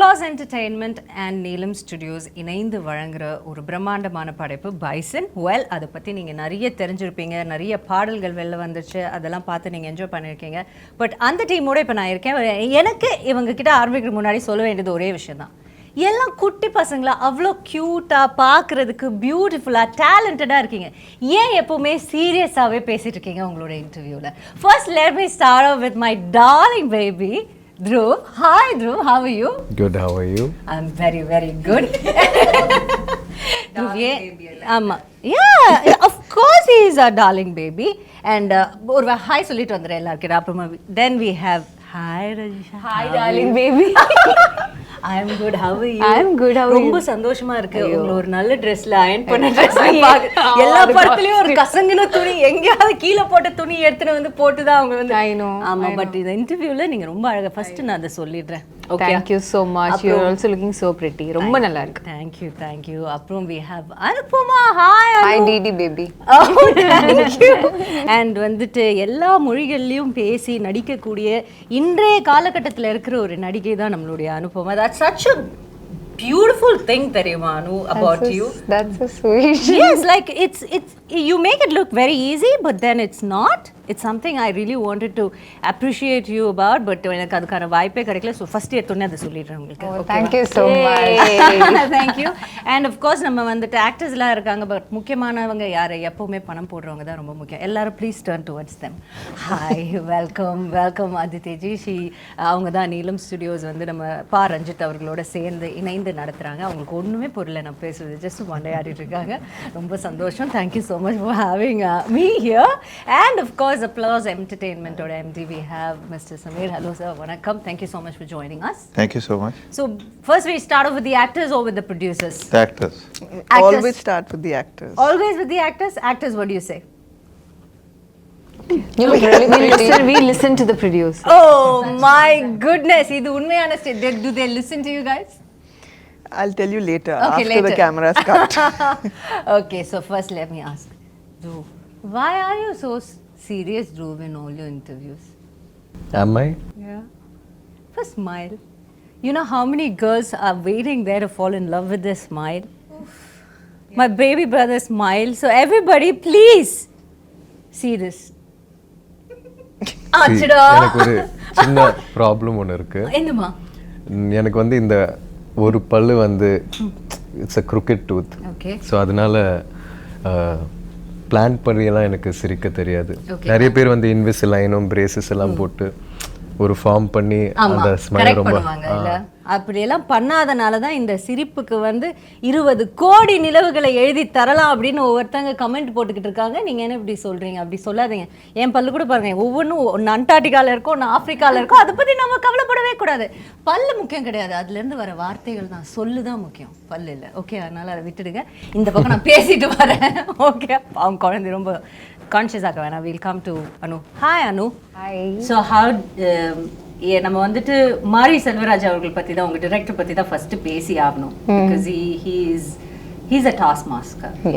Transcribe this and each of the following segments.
Applause Entertainment and Neelam Studios இணைந்து வழங்குற ஒரு பிரம்மாண்டமான படைப்பு பைசன். வெல், அதை பற்றி நீங்கள் நிறைய தெரிஞ்சிருப்பீங்க, நிறைய பாடல்கள் வெளில வந்துச்சு, அதெல்லாம் பார்த்து நீங்கள் என்ஜாய் பண்ணியிருக்கீங்க. பட் அந்த டீமோட இப்போ நான் இருக்கேன். எனக்கு இவங்க கிட்ட ஆரம்பிக்கிற முன்னாடி சொல்ல வேண்டியது ஒரே விஷயம் தான். எல்லாம் குட்டி பசங்களா அவ்வளோ க்யூட்டாக பார்க்குறதுக்கு பியூட்டிஃபுல்லாக டேலண்டடாக இருக்கீங்க. ஏன் எப்போவுமே சீரியஸாகவே பேசிகிட்டு இருக்கீங்க உங்களோட இன்டர்வியூவில்? First let me start off with my darling baby Dhruv. Hi Dhruv, how are you? Good, how are you? I'm very, very good. Dhruv, yeah, of course he is our darling baby. And ஒரு hi சொல்லிட்டு வந்துடுறேன் எல்லாருக்கிட்ட. அப்புறமா then we have hi Rajisha. Hi darling baby. I'm good, how are you? I'm good, how are you? ரொம்ப சந்தோஷமா இருக்கு. உங்களை ஒரு நல்ல ட்ரெஸ்ல அயர்ன் பண்ண ட்ரெஸ் எல்லா படத்துலயும் ஒரு கசங்கின துணி எங்கேயாவது கீழே போட்ட துணி எடுத்துட்டு வந்து போட்டுதான் அவங்க வந்து I know. ஆமா, பட் இந்த இன்டர்வியூல நீங்க ரொம்ப அழகா. ஃபர்ஸ்ட் நான் அதை சொல்லிடுறேன். Okay. Thank you so much. You're also looking so pretty. ரொம்ப நல்லா இருக்கு. Thank you. அப்புறம் we have Anupama. Hi Anu. Hi Didi baby. Oh, thank you. And வந்துட்டு எல்லா மொழிகள்லயும் பேசி நடிக்கக்கூடிய இன்றைய காலகட்டத்தில் இருக்கிற ஒரு நடிகை தான் நம்மளுடைய Anupama. That's such a beautiful thing தெரியுமா அனு about you. That's so sweet. Yes, like it's you make it look very easy, but then it's not. It's something I really wanted to appreciate you about, but எனக்கு அதுக்கான வாய்ப்பே கிடைக்கல. So first எடுத்தோன்னே அதை சொல்லிடுறேன் உங்களுக்கு. Oh, thank you so much. Thank you. And of course நம்ம வந்துட்டு ஆக்டர்ஸ்லாம் இருக்காங்க, பட் முக்கியமானவங்க யார்? எப்பவுமே பணம் போடுறவங்க தான் ரொம்ப முக்கியம். எல்லாரும் please turn towards them. Hi, welcome அதிதேஜி. அவங்க தான் நீலம் ஸ்டுடியோஸ் வந்து நம்ம ரஞ்சித் அவர்களோட சேர்ந்து இணைந்து நடத்துகிறாங்க. அவங்களுக்கு ஒன்றுமே புரியல நான் பேசுவது, ஜஸ்ட் மண்டையாடிட்டு இருக்காங்க. ரொம்ப சந்தோஷம். Thank you so much for having me here. And of course Applause Entertainment or MD, we have Mr. Samir. Hello sir, vanakkam. Thank you so much for joining us. Thank you so much. So first we start off with the actors or with the producers? The actors. Always start with the actors. Always with the actors? Actors, what do you say? You look really pretty. We listen to the producer. Oh my goodness, idu unmayana state. Do they listen to you guys? I'll tell you later, okay, after later. the camera's cut. Okay, so first let me ask Dhruv, why are you so serious, Dhruv, in all your interviews? Am I? Yeah. First smile. You know how many girls are waiting there to fall in love with this smile? Oof. Yeah. My baby brother smile. So everybody, please see this. எனக்கு ஒரு சின்ன problem ஒன்று இருக்கு. என்னமா? எனக்கு வந்து இந்த ஒரு பல்லு வந்து it's a crooked tooth. Okay. So அதனால பிளான் பண்ணியெல்லாம் எனக்கு சிரிக்க தெரியாது. நிறைய பேர் வந்து இன்விசிலைனும் பிரேசஸ் எல்லாம் போட்டு ஒரு ஃபார்ம் பண்ணி அந்த ஸ்மைல் ரொம்ப அப்படியெல்லாம் பண்ணாதனால தான் இந்த சிரிப்புக்கு வந்து 20 கோடி நிலவுகளை எழுதி தரலாம் அப்படின்னு ஒவ்வொருத்தங்க கமெண்ட் போட்டுக்கிட்டு இருக்காங்க. நீங்கள் என்ன இப்படி சொல்கிறீங்க? அப்படி சொல்லாதீங்க. என் பல்லு கூட பாருங்க, ஒவ்வொன்றும் ஒன்று அண்டார்டிகாவில் இருக்கும், ஒன்று ஆஃப்ரிக்காவில் இருக்கும். அதை பற்றி நம்ம கவலைப்படவே கூடாது. பல்லு முக்கியம் கிடையாது, அதுலேருந்து வர வார்த்தைகள் தான், சொல்லு தான் முக்கியம், பல்லு இல்லை. ஓகே, அதனால் அதை விட்டுடுங்க. இந்த பக்கம் நான் பேசிட்டு வரேன். ஓகே, அவங்க குழந்தை ரொம்ப கான்ஷியஸ் ஆக வேணாம். Will come to Anu. Hi Anu. Hi. So நம்ம வந்துட்டு மாரி செல்வராஜ் அவர்கள் பற்றி தான், உங்கள் டிரெக்டர் பற்றி தான் ஃபர்ஸ்ட் பேசி ஆகணும். Because he's a task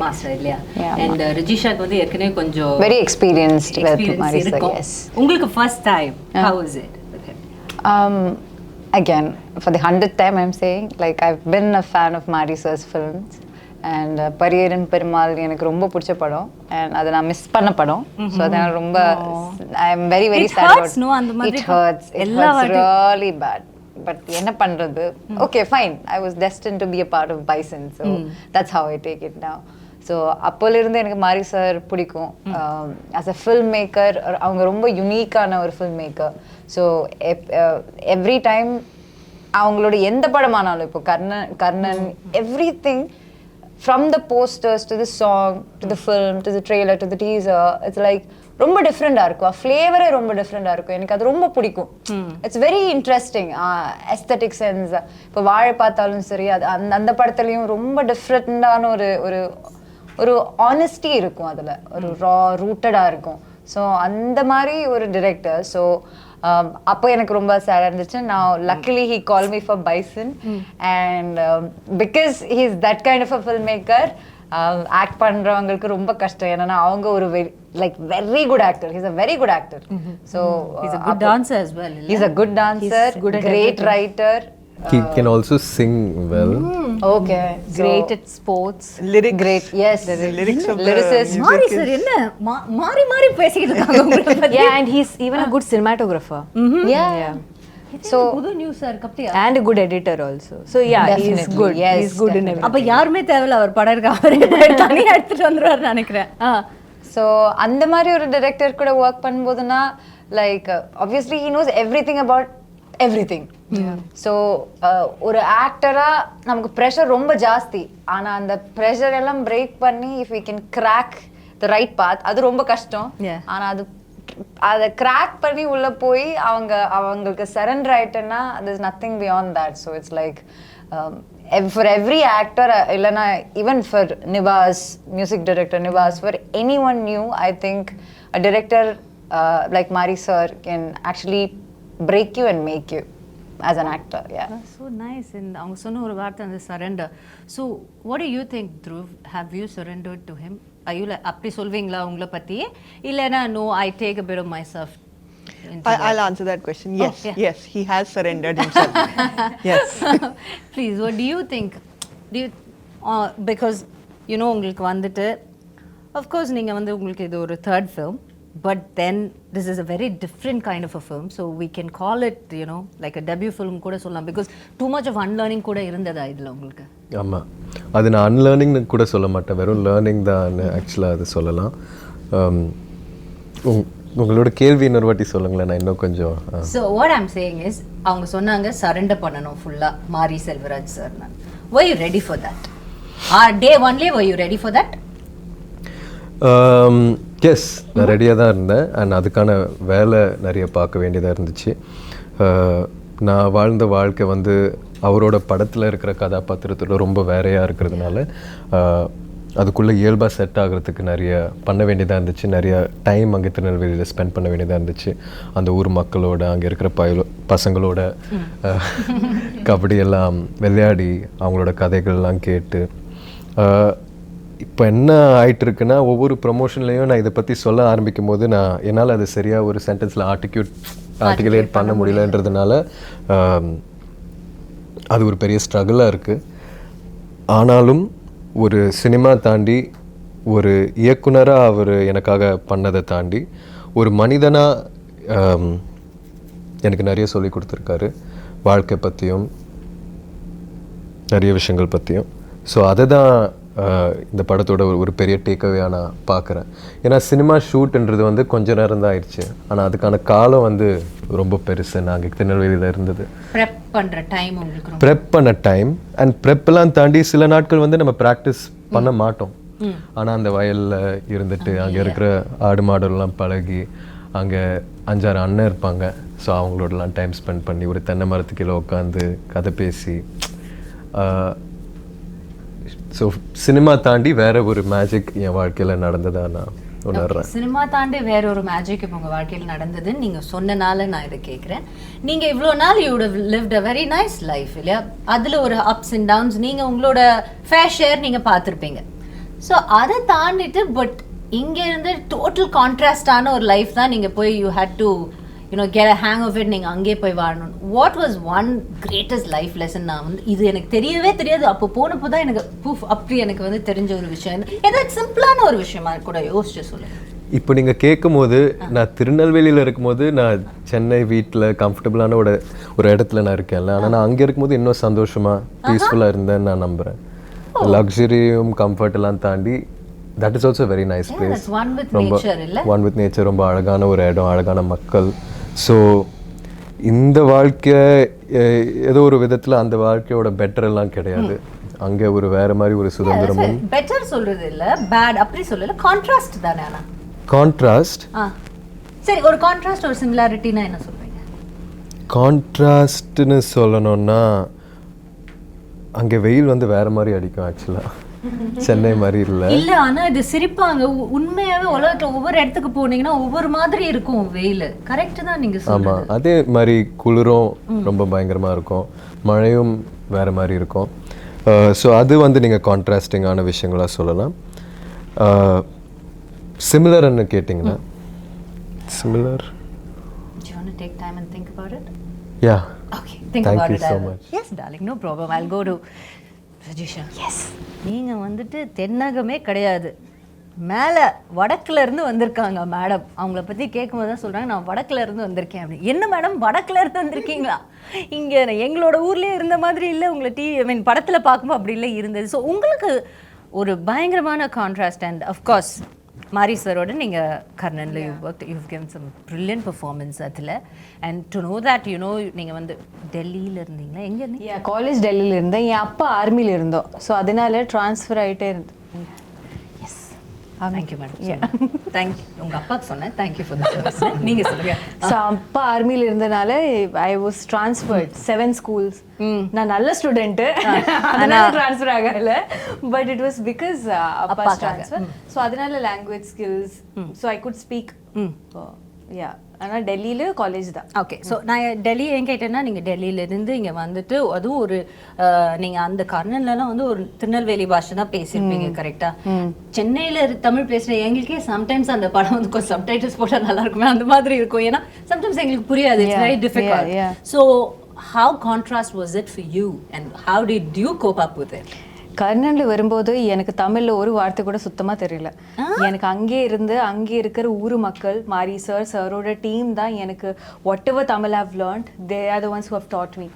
master இல்லையா? அண்ட் ரஜிஷாக்கு வந்து ஏற்கனவே கொஞ்சம் Very experienced with Maari sir, yes. உங்களுக்கு first time, how was it? Again, for the 100th time I'm saying, like I've been a fan of Maari sir's films. And Pariyerum Perumal எனக்கு ரொம்ப பிடிச்ச படம், and அதை நான் மிஸ் பண்ண படம். ஸோ அதனால ரொம்ப I am very very sad about it. Hurts really bad. But என்ன பண்றது? Okay fine, I was destined to be a part of Bison. So that's how I take it now. So அப்போலேருந்து எனக்கு மாரி sir பிடிக்கும். As a film maker அவங்க ரொம்ப யுனிக்கான ஒரு film maker. So every time அவங்களோட எந்த படமானாலும், இப்போ Karnan everything, from the posters to the song to the film to the trailer to the teaser, it's like ரொம்ப டிஃப்ரெண்டா இருக்கும். ஃப்ளேவரே ரொம்ப டிஃப்ரெண்டா இருக்கும். எனக்கு அது ரொம்ப பிடிக்கும். It's very interesting aesthetic sense. இப்போ வாழை பார்த்தாலும் சரி, அது அந்த படத்துலையும் ரொம்ப டிஃப்ரெண்டான ஒரு ஒரு ஆனஸ்டி இருக்கும், அதில் ஒரு ரூட்டடாக இருக்கும். ஸோ அந்த மாதிரி ஒரு டிரெக்டர். ஸோ அப்போ எனக்கு ரொம்ப சேடாக இருந்துச்சு. நான் luckily he call me for Bison, and because he is that kind of a film maker. Act பண்ணுறவங்களுக்கு ரொம்ப கஷ்டம், ஏன்னா அவங்க ஒரு very good actor. He's a very good actor. So he's a good dancer as well. He's a good dancer, great writer. He can also sing well. Okay. Great at sports. Lyrics. Great. Yes. The lyrics of Lyricist. the மாரி music sir is... என்ன மாறி மாறி பேசிக்கிட்டு இருக்காங்க உங்களை பத்தி. Yeah, and he's even a good cinematographer. Yeah. So புது news sir கப்டியா And a good editor also. So yeah, he's Definitely. good. Yes, He's good in definitely. everything. அப்ப யாருமே தேவையில்ல அவர் படம் இருக்க அவரே தனியா எடுத்துட்டு வந்துருவாரு நினைக்கிறேன். So அந்த மாதிரி ஒரு டைரக்டர் கூட ஒர்க் பண்ணும்போதுனா like obviously he knows everything about everything. So ஒரு ஆக்டரா நமக்கு ப்ரெஷர் ரொம்ப ஜாஸ்தி. ஆனா அந்த ப்ரெஷர் எல்லாம் பிரேக் பண்ணி if we can crack the right path அது ரொம்ப கஷ்டம். ஆனா அதை கிராக் பண்ணி உள்ள போய் அவங்களுக்கு surrender ஆயிட்டேன்னா there's nothing beyond that. So it's like for every actor இல்லைன்னா even for Nivas, music director Nivas, for anyone new, I think a director like Mari sir can actually break you and make you as an actor. Yeah. That's so nice. And அவங்க சொன்ன ஒரு வார்த்தை அந்த surrender. So what do you think, Dhruv? Have you surrendered to him? Are you like அப்படி சொல்வீங்களா உங்களை பத்தி இல்லைன்னா no, I take a bit of myself? I'll answer that question. Yes, yeah. yes, he has surrendered himself. Yes. Please, what do you think? Do you because you know உங்களுக்கு வந்துட்டு of course நீங்க வந்து உங்களுக்கு இது ஒரு third film, but then this is a very different kind of a film, so we can call it, you know, like a debut film கூட சொல்லலாம், because too much of unlearning கூட இருந்ததா இதுல உங்களுக்கு? ஆமா, அது நான் அன்லேர்னிங்னு கூட சொல்ல மாட்டேன், வெறும் லேர்னிங் தான் ஆக்சுவலாக அது சொல்லலாம். உங்களோட கேள்வி இன்னொரு வாட்டி சொல்லுங்களேன், நான் இன்னும் கொஞ்சம். So what I'm saying is அவங்க சொன்னாங்க சரண்டர் பண்ணணும் ஃபுல்லா மாரி Selvaraj sir. Were you ready for that? Day only were you ready for that? Yes, நான் ரெடியாக தான் இருந்தேன். அண்ட் அதுக்கான வேலை நிறைய பார்க்க வேண்டியதாக இருந்துச்சு. நான் வாழ்ந்த வாழ்க்கை வந்து அவரோட படத்தில் இருக்கிற கதாபாத்திரத்தோட ரொம்ப வேறையாக இருக்கிறதுனால அதுக்குள்ளே இயல்பாக செட் ஆகிறதுக்கு நிறைய பண்ண வேண்டியதாக இருந்துச்சு. நிறைய டைம் அங்கே திருநெல்வேலியில் ஸ்பெண்ட் பண்ண வேண்டியதாக இருந்துச்சு. அந்த ஊர் மக்களோட, அங்கே இருக்கிற பசங்களோட கபடியெல்லாம் விளையாடி அவங்களோட கதைகள்லாம் கேட்டு. இப்போ என்ன ஆகிட்டு இருக்குன்னா, ஒவ்வொரு ப்ரொமோஷன்லேயும் நான் இதை பற்றி சொல்ல ஆரம்பிக்கும் போது என்னால் அது சரியாக ஒரு சென்டென்ஸில் ஆர்டிகுலேட் பண்ண முடியலன்றதுனால அது ஒரு பெரிய ஸ்ட்ரகிளாக இருக்குது. ஆனாலும் ஒரு சினிமா தாண்டி, ஒரு இயக்குனராக அவர் எனக்காக பண்ணதை தாண்டி, ஒரு மனிதனாக எனக்கு நிறைய சொல்லி கொடுத்துருக்காரு, வாழ்க்கை பற்றியும் நிறைய விஷயங்கள் பற்றியும். ஸோ அதை தான் இந்த படத்தோட ஒரு பெரிய டேக்அவேயாக நான் பார்க்குறேன். ஏன்னா சினிமா ஷூட்ன்றது வந்து கொஞ்ச நேரம் தான் ஆயிடுச்சு, ஆனால் அதுக்கான காலம் வந்து ரொம்ப பெருசு. நாங்கள் திருநெல்வேலியில் இருந்தது ப்ரெப் பண்ணுற டைம், உங்களுக்கு ப்ரெப் பண்ண டைம். அண்ட் ப்ரெப்பெல்லாம் தாண்டி சில நாட்கள் வந்து நம்ம ப்ராக்டிஸ் பண்ண மாட்டோம். ஆனால் அந்த வயலில் இருந்துட்டு அங்கே இருக்கிற ஆடு மாடெல்லாம் பழகி, அங்கே 5-6 அண்ணன் இருப்பாங்க. ஸோ அவங்களோடலாம் டைம் ஸ்பெண்ட் பண்ணி ஒரு தென்னை மரத்துக்கீழே உட்காந்து கதை பேசி, ஸோ சினிமா தாண்டி வேற ஒரு மேஜிக் என் வாழ்க்கையில் நடந்ததா நான் உணர்றேன். சினிமா தாண்டி வேற ஒரு மேஜிக் இப்போ உங்கள் வாழ்க்கையில் நடந்ததுன்னு நீங்கள் சொன்னனால நான் இதை கேட்குறேன். நீங்கள் இவ்வளோ நாள் you would have lived a very nice life இல்லையா? அதில் ஒரு அப்ஸ் அண்ட் டவுன்ஸ் நீங்கள் உங்களோட ஃபேர் ஷேர் நீங்கள் பார்த்துருப்பீங்க. ஸோ அதை தாண்டிட்டு பட் இங்கே இருந்து டோட்டல் கான்ட்ராஸ்டான ஒரு லைஃப் தான் நீங்கள் போய் you had to get a hang of it, நீங்கள் அங்கேயே போய் வாழணும். What was one greatest life lesson? நான் வந்து இது எனக்கு தெரியவே தெரியாது, அப்போ போனப்போ தான் எனக்கு அப்படி எனக்கு வந்து தெரிஞ்ச ஒரு விஷயம். ஏதாவது சிம்பிளான ஒரு விஷயமா கூட யோசிச்சு சொல்லுங்க. இப்போ நீங்கள் கேட்கும் போது, நான் திருநெல்வேலியில் இருக்கும்போது நான் சென்னை வீட்டில் கம்ஃபர்டபுளான ஒரு இடத்துல நான் இருக்கேன்ல, ஆனால் நான் அங்கே இருக்கும்போது இன்னும் சந்தோஷமாக பீஸ்ஃபுல்லாக இருந்தேன்னு நான் நம்புகிறேன். லக்ஸரியும் கம்ஃபர்ட் எல்லாம் தாண்டி that is also very nice place. ரொம்ப ஒன் வித் நேச்சர், ரொம்ப அழகான ஒரு இடம், அழகான மக்கள். ஸோ இந்த வாழ்க்கை ஏதோ ஒரு விதத்தில் அந்த வாழ்க்கையோட பெட்டர் எல்லாம் கிடையாது. அங்கே ஒரு வேற மாதிரி ஒரு சுதந்திரமும். பெட்டர் சொல்றது இல்லை, பேட் அப்படி சொல்லல, கான்ட்ராஸ்ட் தானே. ஆனால் கான்ட்ராஸ்ட், சரி, ஒரு கான்ட்ராஸ்ட் ஒரு சிமிலாரிட்டினா என்ன சொல்றீங்க? கான்ட்ராஸ்ட்னு சொல்லணும்னா, அங்கே வெயில் வந்து வேற மாதிரி அடிக்கும் ஆக்சுவலாக, சென்னை மாதிரி இல்லை. இல்ல, ஆனா இது சிரிப்பாங்க. உண்மையாவே உலகத்துல ஒவ்வொரு இடத்துக்கு போனீங்கன்னா ஒவ்வொரு மாதிரி இருக்கும் வெயில். கரெக்ட் தான் நீங்க சொல்றது. ஆமா, அதே மாதிரி குளிரும் ரொம்ப பயங்கரமா இருக்கும், மழையும் வேற மாதிரி இருக்கும். ஸோ அது வந்து நீங்க கான்ட்ராஸ்டிங்கான விஷயங்களா சொல்லலாம். சிமிலர்னு கேட்டிங்கன்னா, similar. Do you want to take time and think about it? Yeah. Okay. think Thank about you it. so much. Yes, darling, no problem. I'll go to Rajisha. Yes. நீங்க வந்துட்டு தென்னகமே கிடையாது, மேலே வடக்குல இருந்து வந்திருக்காங்க மேடம். அவங்கள பற்றி கேட்கும்போது தான் சொல்கிறாங்க, நான் வடக்குல இருந்து வந்திருக்கேன் அப்படின்னு. என்ன மேடம் வடக்குல இருந்து வந்திருக்கீங்களா? இங்கே எங்களோட ஊர்லேயே இருந்த மாதிரி இல்லை, உங்களை படத்தில் பார்க்கும்போது அப்படி இல்லை இருந்தது. ஸோ உங்களுக்கு ஒரு பயங்கரமான கான்ட்ராஸ்ட். அண்ட் அஃப்கோர்ஸ் மாரி சரோட நீங்கள் கர்ணனில் you've given some brilliant performance அதில். அண்ட் டு நோ தட் நீங்கள் வந்து டெல்லியில் இருந்தீங்களா? எங்கே இருந்தீங்க? காலேஜ் டெல்லியில் இருந்தேன், என் அப்பா ஆர்மியில் இருந்தோம். ஸோ அதனால ட்ரான்ஸ்ஃபர் ஆகிட்டே இருந்தேன். Thank you madam. தேங்க்யூ. உங்கள் அப்பாவுக்கு சொன்னேன் தேங்க்யூ ஃபார் தி சர்வீஸ். நீங்கள் சொல்லுங்கள். ஸோ அப்பா ஆர்மியில் இருந்தனால ஐ வாஸ் ட்ரான்ஸ்ஃபர்ட் 7 schools. நான் நல்ல ஸ்டூடெண்ட்டு, அதனால ட்ரான்ஸ்ஃபர் ஆகல. பட் இட் வாஸ் பிகாஸ் அப்பா ட்ரான்ஸ்ஃபர். ஸோ அதனால language skills, so I could speak. Yeah, ஆனால் டெல்லியில் காலேஜ் தான். ஓகே. ஸோ நான் டெல்லி ஏன் கேட்டேன்னா, நீங்கள் டெல்லியிலேருந்து இங்கே வந்துட்டு அதுவும் ஒரு நீங்கள் அந்த கர்ணன்லலாம் வந்து ஒரு திருநெல்வேலி பாஷை தான் பேசியிருப்பீங்க கரெக்டாக? சென்னையில் தமிழ் பேசுகிற எங்களுக்கே சம்டைம்ஸ் அந்த படம் வந்து கொஞ்சம் சப்டைட்டில்ஸ் போட்டால் நல்லா இருக்குமே அந்த மாதிரி இருக்கும். ஏன்னா சம்டைம்ஸ் எங்களுக்கு புரியாது. It's very difficult. So how contrast was it for you and how did you cope up with it? கர்ணனில் வரும்போது எனக்கு தமிழில் ஒரு வார்த்தை கூட சுத்தமாக தெரியல. எனக்கு அங்கே இருக்கிற ஊர் மக்கள், மாரி சரோட டீம் தான் எனக்கு whatever Tamil have learnt, they are the ones who have taught me.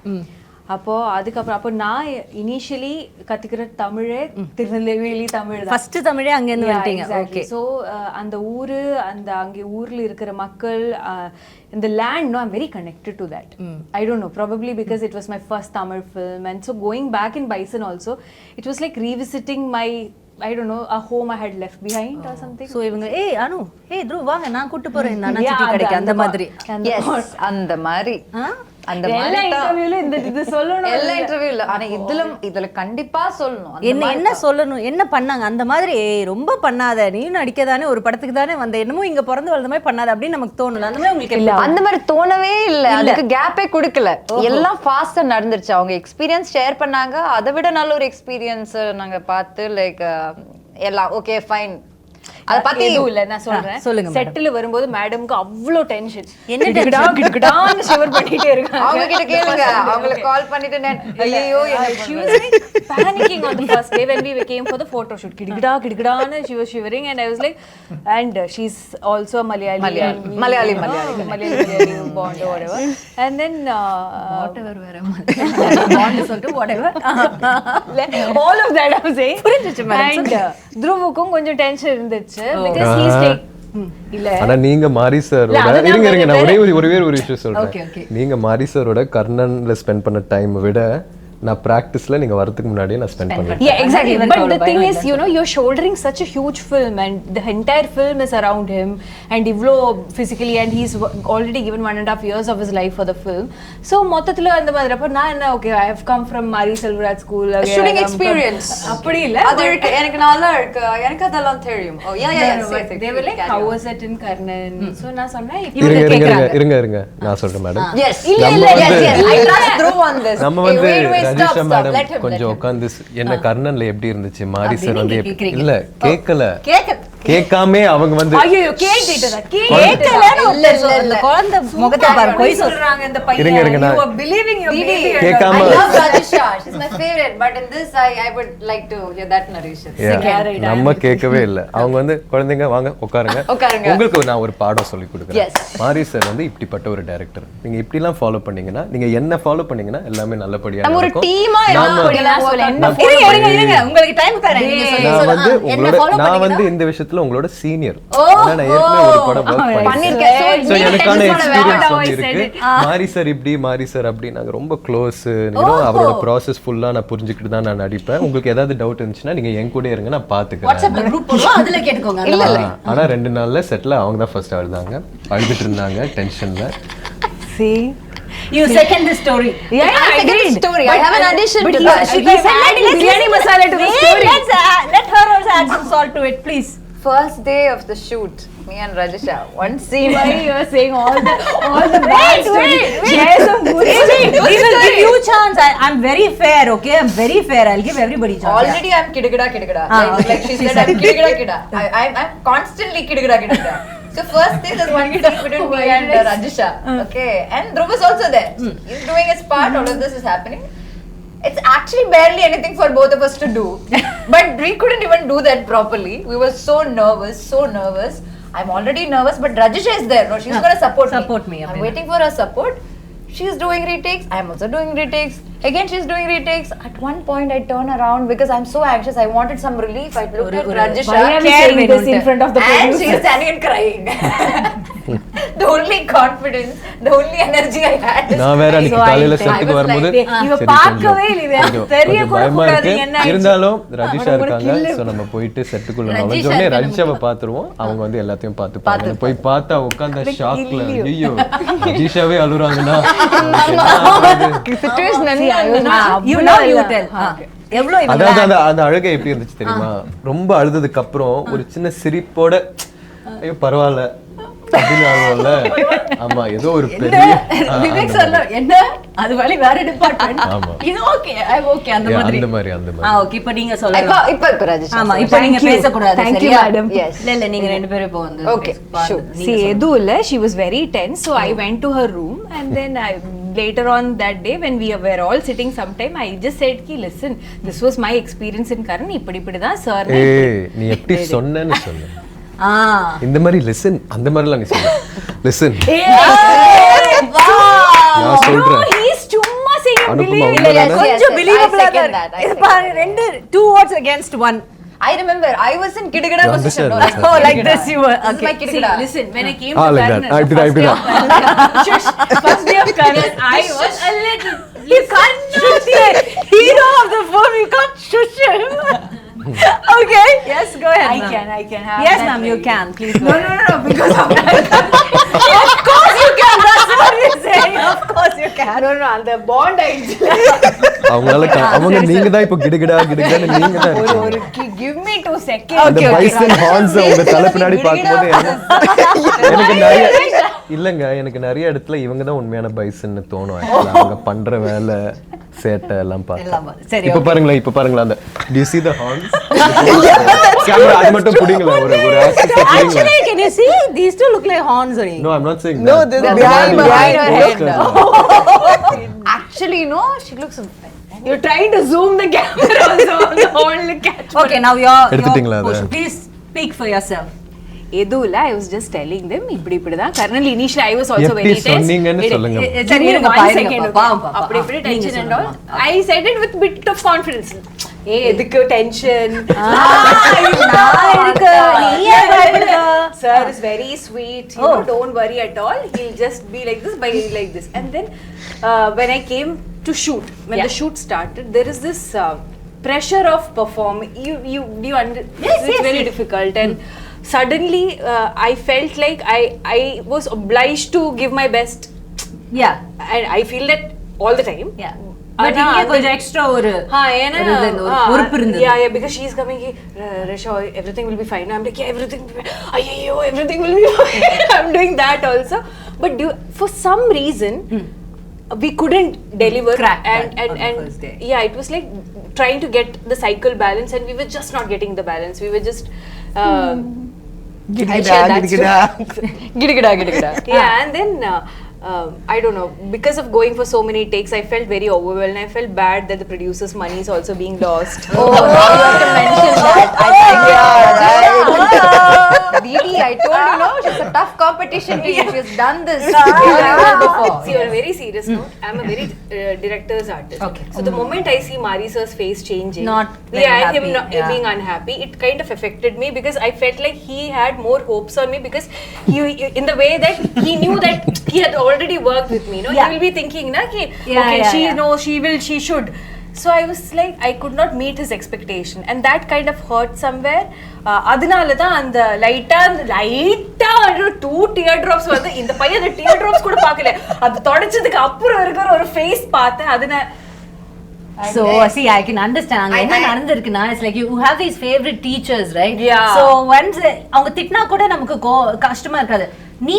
அப்போ நான் இனிஷியலி கற்றுக்கிற தமிழே திருநெல்வேலி தமிழ் தான். ஃபர்ஸ்ட் தமிழே அங்கேருந்து வந்துட்டீங்க. ஓகே. ஸோ அந்த ஊர், அங்கே ஊரில் இருக்கிற மக்கள், இந்த land, no, I'm very connected to that. I don't know, probably because it was my first Tamil film, and so going back in Bison also, it was like revisiting my, I don't know, a home I had left behind or something. So இவங்க அனு Dhruv வாங்க நான் கூட்டி போறேன் இந்த அண்ணாச்சி கடைக்கு அந்த மாதிரி. எஸ், அந்த மாதிரி அந்த எல்லா இன்டர்வியூல இது சொல்லணும். எல்லா இன்டர்வியூல. ஆனா இதுல கண்டிப்பா சொல்லணும். என்ன சொல்லணும், என்ன பண்ணாங்க அந்த மாதிரி. ரொம்ப பண்ணாத, நீ நடிக்க தானே, ஒரு படத்துக்கு தானே வந்த, என்னமோ இங்க பிறந்து வளர்ந்த மாதிரி பண்ணாத அப்படின்னு நமக்கு தோணல. அந்த மாதிரி உங்களுக்கு இல்ல, அந்த மாதிரி தோணவே இல்ல. அதுக்கு கேப்பே கொடுக்கல. எல்லாம் ஃபாஸ்டா நடந்துருச்சு. அவங்க எக்ஸ்பீரியன்ஸ் ஷேர் பண்ணாங்க. அதை விட நல்ல ஒரு எக்ஸ்பீரியன்ஸ் நாங்க பார்த்து லைக் எல்லாம் ஓகே ஃபைன். அத பத்தி எதுவும் இல்ல, நான் சொல்றேன். சொல்லுங்க. செட்டில் வரும்போது மேடம்க்கு அவ்வளோ டென்ஷன். என்ன கிடகிடான்னு ஷிவர் பண்ணிட்டே இருக்காங்க. அவங்க கிட்ட கேளுங்க, அவங்கள கால் பண்ணிட்டு ஐயோ she was like panicking on the first day when we came for the photo shoot. கிடகிடான்னு she was shivering and I was like, and she's also a Malayali bond or whatever. And then whatever bond சொல்லிட்டு whatever all of that I'm saying. புரிஞ்சிச்சு madam. And Dhruvuக்கும் கொஞ்சம் tension இருந்துச்சு because he's like இல்ல. ஆனா நீங்க மாரி சரோட இருங்க நான் ஒரே ஒரு விஷயம் சொல்றேன். நீங்க மாரி சரோட கர்ணன்ல ஸ்பெண்ட் பண்ண டைம் விட நான் பிராக்டிஸ்ல நீங்க வரதுக்கு முன்னாடியே நான் ஸ்பெண்ட் பண்ணுவேன். Yeah, exactly. But the thing is, you're shouldering such a huge film and the entire film is around him and Ivlo physically, and he's already given 1.5 years of his life for the film. So மொத்தத்துல அந்த மாதிரி அப்ப நான் okay, I have come from mariselvaraj school, shooting experience. அப்படி இல்ல, அது எனக்கு நல்லா இருக்கு, எனக்கு அதெல்லாம் தெரியும். Oh yeah, they were like, how was it in Karnan? So நான் சொன்னேன் இருங்க நான் சொல்றேன் madam. Yes, I trust Dhruv on this. நம்ம வந்து ரஜிஷா மேடம் கொஞ்சம் உட்கார்ந்து என்ன கர்ணன்ல எப்படி இருந்துச்சு, மாரி சார் வந்து இல்ல கேட்காம அவங்க வந்து ஐயோ கேட்டேன் அந்த குழந்தை முகத்தை பாரு, போய் சொல்றாங்க இந்த பையன். இருங்க you are believing your baby. கேட்காம I love Rajisha, she's my favorite, but in this I would like to hear that narration. நம்ம கேட்கவே இல்ல. அவங்க வந்து குழந்தைங்க வாங்க உட்காருங்க, உங்களுக்கு நான் ஒரு பாடம் சொல்லி கொடுக்குறேன். மாரி சார் வந்து இப்படிப்பட்ட ஒரு டைரக்டர், நீங்க இப்படி எல்லாம் ஃபாலோ பண்ணீங்கன்னா, நீங்க என்ன ஃபாலோ பண்ணீங்கன்னா எல்லாமே நல்லபடியா நம்ம ஒரு டீமா இருங்க உங்களுக்கு டைம் தரேன். நான் வந்து இந்த விஷயத்துல உங்களோட சீனியர். நான் ஏற்கனவே ஒரு படம் வர்க் பண்ணிருக்கேன். சோ எனக்கான எக்ஸ்பீரியன்ஸ் வந்து இருக்கு. மாரி சார் இப்படி, மாரி சார் அப்படி, நாங்க ரொம்ப க்ளோஸ். அவரோட ப்ராசஸ் ஃபுல்லா நான் புரிஞ்சுக்கிட்டு தான் நான் நடிப்பேன். உங்களுக்கு ஏதாவது டவுட் இருந்துச்சுன்னா நீங்க என் கூட இருங்க, நான் பாத்துக்கிறேன். வாட்ஸ்அப்ல குரூப் போடுவோம், அதுல கேட்டுக்கோங்க. இல்ல ஆனா 2 நாள்ல செட்ல அவங்க தான் ஃபர்ஸ்ட் அழுதாங்க, அழுதுட்டு இருந்தாங்க டென்ஷன்ல. See, you second the story. Yeah, I second the story. I have an addition to that. She said adding biryani masala to the story. Let her also add some salt to it, please. First day of the shoot, me and Rajisha, one scene. Why you are saying all the bad stories? Share some good stories. We will give you chance. I'm very fair, okay? I'm very fair. I'll give everybody chance. Already I'm kidagada. Like she said, I'm kidagada. I'm constantly kidagada. So first day there's one scene between me and Rajisha. Okay, and Dhruv is also there. He's doing his part. All of this is happening. It's actually barely anything for both of us to do, but we couldn't even do that properly. We were so nervous. I'm already nervous, but Rajisha is there. No, she's gonna support me. I'm waiting for her support. She's doing retakes. I'm also doing retakes. Again, she's doing retakes. At one point, I turn around because I'm so anxious. I wanted some relief. I looked at Rajisha. Why are we saying this in front of the And producer? she's standing and crying. The only confidence, the only energy I had is நான் வேற அன்னைக்கு காலையில செட்டுக்கு வரும்போது இவ பார்க்கவே இல்ல தெரிய கூட பயமா கூடாது இருக்கு. என்ன இருந்தாலும் ரஜிஷா இருக்காங்க, சோ நம்ம போயிட்டு செட்டுக்குள்ள நுழைஞ்சோடனே ரஜிஷாவை பாத்துருவோம். அவங்க வந்து எல்லாத்தையும் பார்த்துப்பாங்க. போய் பார்த்தா உட்கார்ந்த ஷாக்ல ஐயோ ரஜிஷாவே அழுறாங்கனா situation அதாவது அந்த அழுகை எப்படி இருந்துச்சு தெரியுமா? ரொம்ப அழுததுக்கு அப்புறம் ஒரு சின்ன சிரிப்போட ஐயோ பரவாயில்ல அப்படின்னு அழுவல. ஆமா ஏதோ ஒரு பெரிய விவேக் சொல்ல என்ன அது வழி வேற டிபார்ட்மென்ட் இது ஓகே ஐ ஓகே அந்த மாதிரி ஓகே இப்போ நீங்க சொல்லுங்க இப்ப Rajisha ஆமா இப்போ நீங்க பேச கூடாது சரியா madam. இல்ல நீங்க ரெண்டு பேரும் இப்போ வந்து Okay, sure. See, Edu illa, she was very tense, so I went to her room, and then later on that day when we were all sitting sometime, I just said ki listen, this was my experience in Karan, இப்படி தான் sir ஏய் நீ எப்படி சொன்னேன்னு சொல்லு. இந்த மாதிரி listen அந்த மாதிரிலாம் நீ சொல்லு. லிசன் நான் சொல்றேன். he's சும்மா saying அனுப்புமா கொஞ்சம் believable இது பாருங்க ரெண்டு two words against one. I remember I was in Kidagada position. Oh, like this you were. This is my Kidagada. listen, when I came to like Karan, that. I did. first day of Karan, I was a little, You can't shush the hero of the film. You can't shush him. Okay. Yes, go ahead. I can have Yes, that ma'am, you very- can. Please go. No, because of Of course you can. That's what you're saying. Of course you can. no, அந்த bond ஆயிடுச்சு. அவங்க நீங்க தான் இப்போ கிடுகிடான்னு நீங்க தான் இருக்கீங்க. Give me 2 seconds. அந்த பைசன் ஹார்ன்ஸ் உங்க தலை பின்னாடி பாக்கும்போது எனக்கு நிறைய இல்லங்க எனக்கு நிறைய இடத்துல இவங்க தான் உண்மையான பைசன்னு தோணும். actually. அவங்க பண்ற வேலை சேட்டை எல்லாம் எல்லாம் பார்த்தா சரி, இப்ப பாருங்களா அந்த do you see the horns camera அது மட்டும் புடிங்களா ஒரு aspect புடிங்களா. Actually, can you see? These two look like horns only. No, I'm not saying No, that. this is behind behind her her head. head. Actually, no, she looks. You're trying to zoom the camera also on the whole catch. Okay, now you're எடுத்துட்டீங்களா அதை? please speak for yourself. எதுல I was just telling them இப்படி தான் kernel initially I was also எப்படி very tense. சொன்னீங்கன்னு சொல்லுங்க. சரி, Give me இருங்க, 1 பாருங்க, second, okay? பாப்பா. அப்படி நீங்க tension and சொல்லுங்க. all. I said it with bit of confidence. எதுக்கு tension? Sir is very sweet. You know, don't worry at all. He'll just be like this, like this. And then when I came to shoot, when the shoot started, there is this pressure of performing. It's very difficult, and suddenly I felt like I was obliged to give my best. Yeah. And I feel that all the time. Yeah. But இங்க கொஞ்சம் extra ஒரு பொறுப்பு இருந்தது. Yeah, because she's coming, Rasha, everything will be fine. I'm like, yeah, everything will be fine. Ayyo, everything will be fine. I'm doing that also. But for some reason, we couldn't deliver. Crack and that on the first day. Yeah, it was like trying to get the cycle balance, and we were just not getting the balance. We were just Gidagada. Yeah, and then I don't know, because of going for so many takes, I felt very overwhelmed. I felt bad that the producer's money is also being lost. Oh, now you have to mention that. Didi, I told you, no, she's a tough competition to you. She's done this before. See, on a very serious note, I'm a very director's artist. Okay. So the moment I see Maari sir's face changing, Not very and him happy, being unhappy, it kind of affected me because I felt like he had more hopes on me because he in the way that he knew that he had already worked with me. No, he will be thinking, na, ki, okay, she should. So I was like, I could not meet his expectation, and that kind of hurt somewhere. அதனால தான் அந்த லைட்டா 2 tear drops வந்து இந்த பையன் அந்த tear drops கூட பார்க்கல. அது தொடச்சதுக்கு அப்புறம் இருக்கிற ஒரு ஃபேஸ் பார்த்தேன். அதனால So see, I can understand. அங்க என்ன நடந்திருக்குன்னா, it's like you have these favorite teachers, right? Yeah. So once அவங்க திட்டினா கூட நமக்கு கஷ்டமா இருக்காது. நீ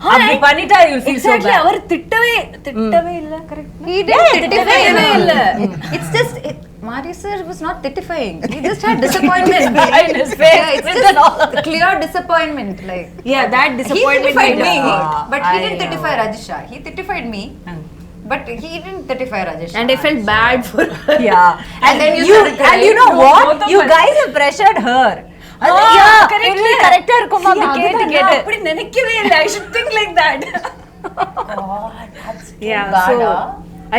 அப்படி பண்ணிட்டா you feel so exactly bad. அவர் திட்டவே இல்ல. கரெக்ட். He didn't. திட்டவே இல்ல. It's just Mari sir was not titifying. He just had disappointment in his face. Yeah, it's just clear disappointment. Like Yeah, that he disappointment. titified me, Yeah. but he I didn't know. titify Rajisha. He titified me, but he didn't titify Rajisha. And I felt bad for her. Yeah. And then you you started and you crying. know No, what? both of You us. guys have pressured her. கரெக்டா இருக்கும் அப்படி கேட்டு கேட்டு அப்படி நினைக்கவே இல்லை. I should think like that. Yeah, so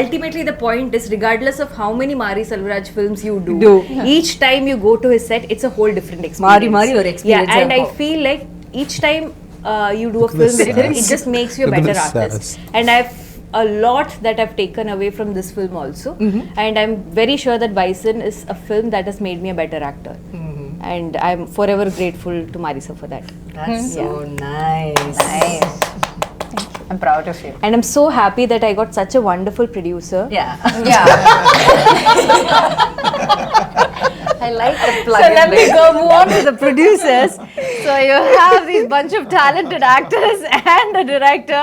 ultimately the point is, regardless of how many Mari Selvaraj films you do, each time you go to his set, it's a whole different experience. மாறி ஒரு experience Yeah, and I இருக்கும். feel like each time you do a film with him, it just makes you a Look at better the artist. sass. And I've a lot that I've taken away from this film also, and I'm very sure that Bison is a film that has made me a better actor. And I'm forever grateful to Marisa for that. That's so nice. Nice. I'm proud of you. And I'm so happy that I got such a wonderful producer. Yeah. Yeah. I like the plug. So let me go move on to the producers. So you have these bunch of talented actors and a director.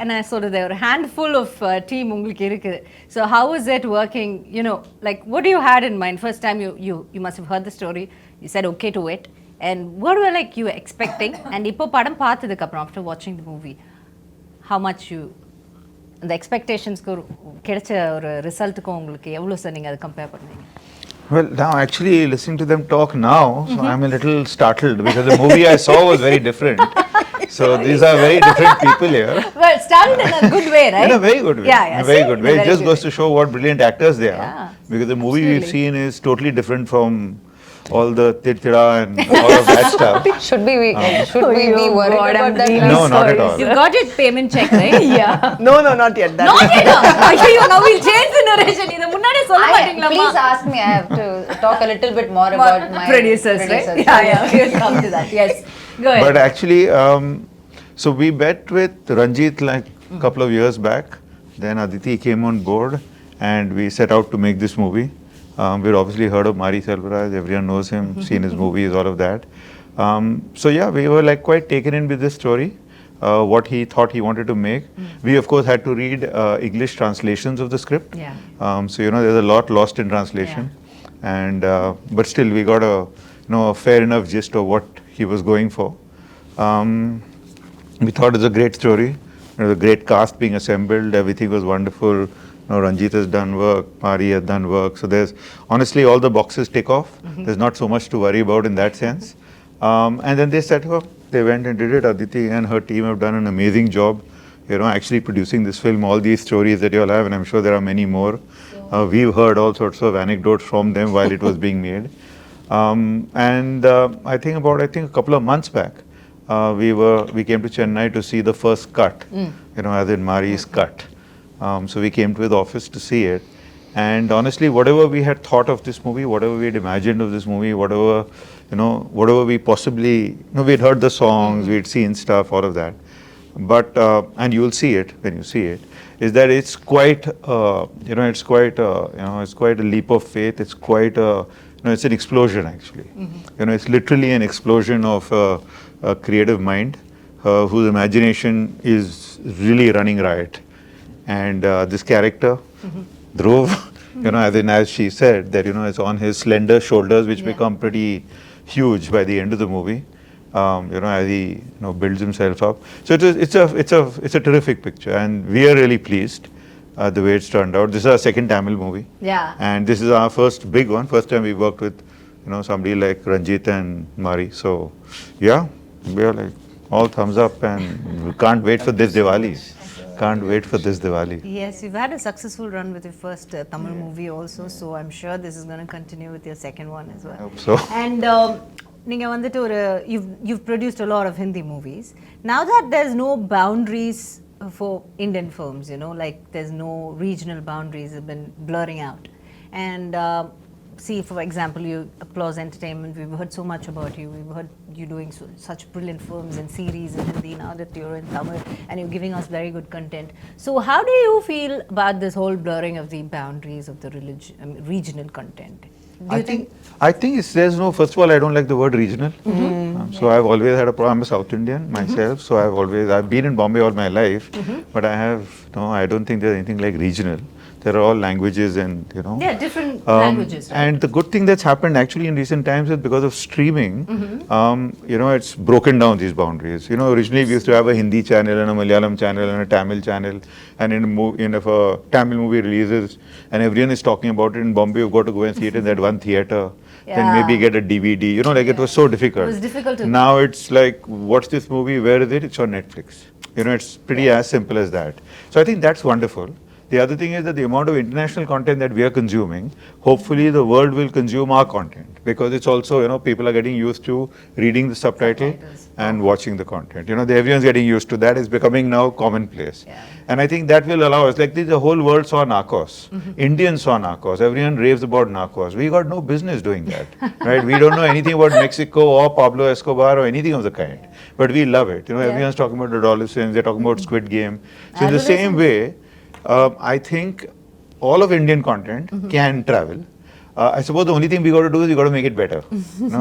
And I sort of there were a handful of team உங்களுக்கு இருக்குது. So how was it working? You know, like what do you had in mind? First time you must have heard the story. You said okay to it. And what were like you expecting? And இப்போ படம் பார்த்ததுக்கு அப்புறம் after watching the movie, how much you the expectations-க்கு கிடைச்ச ஒரு ரிசல்ட்டுக்கும் உங்களுக்கு எவ்வளவு sir நீங்க அதை கம்பேர் பண்ணீங்க? Well, now actually listening to them talk now, so I'm a little startled because the movie I saw was very different. So these are very different people here. Well, started in a good way, right? In a very good way. Yeah, yeah. In a very see? good way. In a It very just good goes to show what brilliant actors they are. Yeah, Because the movie we've seen is totally different from all the tirtira and all of that stuff. Should we be worried God, about I'm that? really No, not sorry. at all. You got your payment check, right? Yeah. No, not yet. That Not yet. ஐயோ, now we'll change the narration. இத முன்னாடியே சொல்ல மாட்டீங்களா? Please ask me. I have to talk a little bit more about my producers, right? Yeah, we'll come to that. Yes. Go ahead. But actually, so we met with Ranjith like a couple of years back. Then Aditi came on board and we set out to make this movie. We'd obviously heard of Mariselvaraj, everyone knows him, seen his movies, all of that. So yeah, we were like quite taken in with this story, what he thought he wanted to make. We of course had to read English translations of the script. Yeah. So you know, there's a lot lost in translation. And but still we got a a fair enough gist of what he was going for. We thought it was a great story. The great cast being assembled, everything was wonderful. Ranjith has done work, Maari has done work. So there's honestly all the boxes tick off. There's not so much to worry about in that sense. And then they set up, they went and did it. Aditi and her team have done an amazing job, actually producing this film, all these stories that you all have, and I'm sure there are many more. We've heard all sorts of anecdotes from them while it was being made. I think a couple of months back, we came to Chennai to see the first cut, as in Maari's cut. So we came to his office to see it. And honestly, whatever we had thought of this movie, whatever we had imagined of this movie, whatever we possibly, we'd heard the songs, we'd seen stuff, all of that. But, and you will see it when you see it, is that it's quite, it's quite a leap of faith. It's quite it's an explosion actually. It's literally an explosion of a creative mind whose imagination is really running riot. And this character, Dhruv, as she said, that it's on his slender shoulders, which become pretty huge by the end of the movie. As he builds himself up. So it's a terrific picture, and we are really pleased the way it's turned out. This is our second Tamil movie. Yeah. And this is our first big one. First time we worked with somebody like Ranjith and Maari. So yeah, we are like all thumbs up, and we can't wait for this Diwali. Can't wait for this Diwali. Yes, you've had a successful run with your first Tamil movie also, so I'm sure this is going to continue with your second one as well. I hope so. And நீங்க வந்துட்டு ஒரு you've produced a lot of Hindi movies. Now that there's no boundaries for Indian films, like there's no regional boundaries have been blurring out. And see, for example, you Applause Entertainment, we've heard so much about you. We've heard you doing such brilliant films and series in Hindi. Now that you're in Tamil and you're giving us very good content. So how do you feel about this whole blurring of the boundaries of the regional content? I think there's no, first of all, I don't like the word regional. So I've always had a problem. I'm a South Indian myself, so I've been in Bombay all my life, but I don't think there's anything like regional. There are all languages and, Yeah, different languages. Right? And the good thing that's happened actually in recent times is because of streaming, it's broken down these boundaries. Originally we used to have a Hindi channel and a Malayalam channel and a Tamil channel, and if a Tamil movie releases and everyone is talking about it in Bombay, you've got to go and see it in that one theater, then maybe get a DVD. It was so difficult. It was difficult to. Now it's like, what's this movie? Where is it? It's on Netflix. It's pretty as simple as that. So I think that's wonderful. The other thing is that the amount of international content that we are consuming, hopefully the world will consume our content, because it's also, people are getting used to reading the subtitle and watching the content. Everyone's getting used to that. It's becoming now commonplace. Yeah. And I think that will allow us, like the whole world saw Narcos. Indians saw Narcos. Everyone raves about Narcos. We got no business doing that, right? We don't know anything about Mexico or Pablo Escobar or anything of the kind. But we love it. Everyone's talking about adolescents. They're talking about Squid Game. So in the same way, I think all of Indian content can travel. I suppose the only thing we got to do is we got to make it better.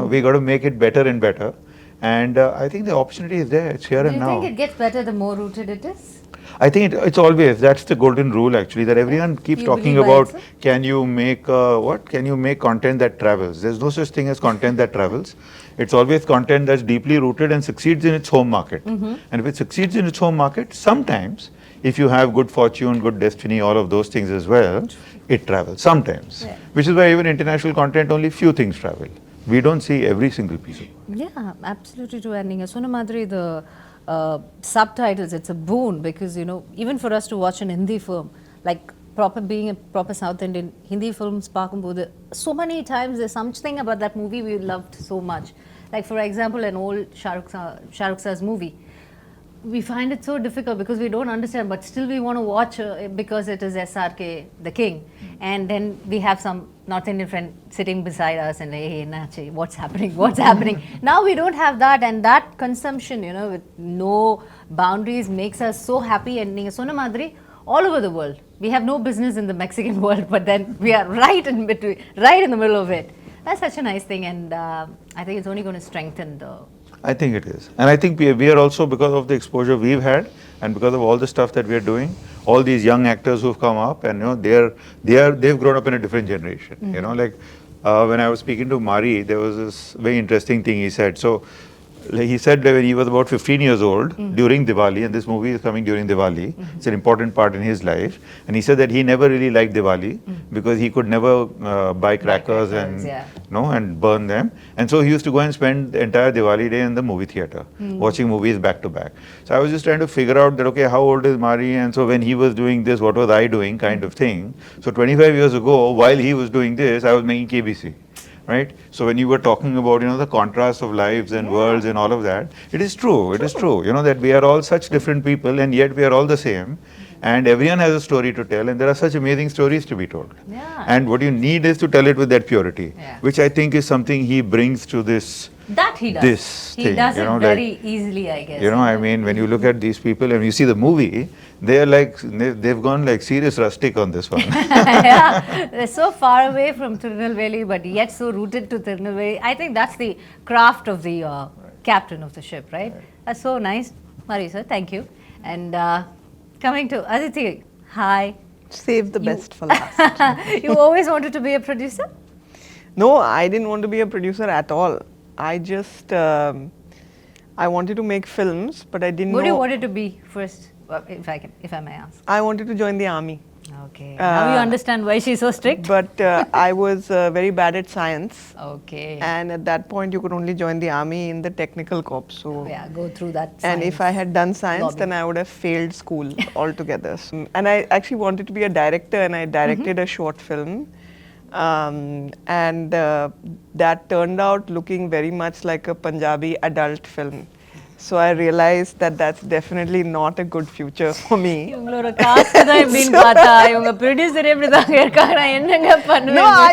We got to make it better and better. And I think the opportunity is there. It's here and now. Do you think it gets better the more rooted it is? I think it's always, that's the golden rule actually, that everyone keeps talking about, can you make Can you make content that travels? There's no such thing as content that travels. It's always content that's deeply rooted and succeeds in its home market. And if it succeeds in its home market, sometimes, if you have good fortune, good destiny, all of those things as well, it travels sometimes. Yeah. Which is why even international content, only few things travel. We don't see every single piece of it. Yeah, absolutely true. And Sona Madri, the subtitles, it's a boon, because even for us to watch an Hindi film, like being a proper South Indian, Hindi films, so many times there's something about that movie we loved so much. Like for example, an old Shah Rukh Sir's movie. We find it so difficult because we don't understand, but still we want to watch because it is SRK, the king. And then we have some North Indian friend sitting beside us and hey, Nachi, what's happening? What's happening? Now we don't have that, and that consumption, with no boundaries makes us so happy. And Sona Madri, all over the world. We have no business in the Mexican world, but then we are right in between, right in the middle of it. That's such a nice thing, and I think it's only going to strengthen the... I think it is. And I think we are also, because of the exposure we've had and because of all the stuff that we are doing, all these young actors who've come up, and they've grown up in a different generation. Like when I was speaking to Maari, there was this very interesting thing he said. So he said that when he was about 15 years old during Diwali, and this movie is coming during Diwali, it's an important part in his life, and he said that he never really liked Diwali because he could never buy crackers and burn them, and so he used to go and spend the entire Diwali day in the movie theater watching movies back to back. So I was just trying to figure out that, okay, how old is Maari, and so when he was doing this, what was I doing, kind of thing. So 25 years ago, while he was doing this, I was making KBC. Right? So when you were talking about, the contrast of lives and worlds and all of that, it is true, that we are all such different people and yet we are all the same, and everyone has a story to tell, and there are such amazing stories to be told. Yeah. And what you need is to tell it with that purity, which I think is something he brings to this. That he does. This he thing, does it very easly, I guess. I mean, when you look at these people and you see the movie, they're like, they've gone like serious rustic on this one. Yeah, they're so far away from Tirunelveli, but yet so rooted to Tirunelveli. I think that's the craft of the captain of the ship, right? That's so nice. Marisa, thank you. And coming to Aditi, hi. Save the best for last. You always wanted to be a producer? No, I didn't want to be a producer at all. I just, I wanted to make films, but I didn't know. What do you wanted to be first, if I may ask? I wanted to join the army. Okay. Now you understand why she's so strict? But I was very bad at science. Okay. And at that point, you could only join the army in the technical corps. So yeah, go through that and if I had done science, then I would have failed school altogether. And I actually wanted to be a director, and I directed a short film. And that turned out looking very much like a Punjabi adult film. So I realized that that's definitely not a good future for me. No, I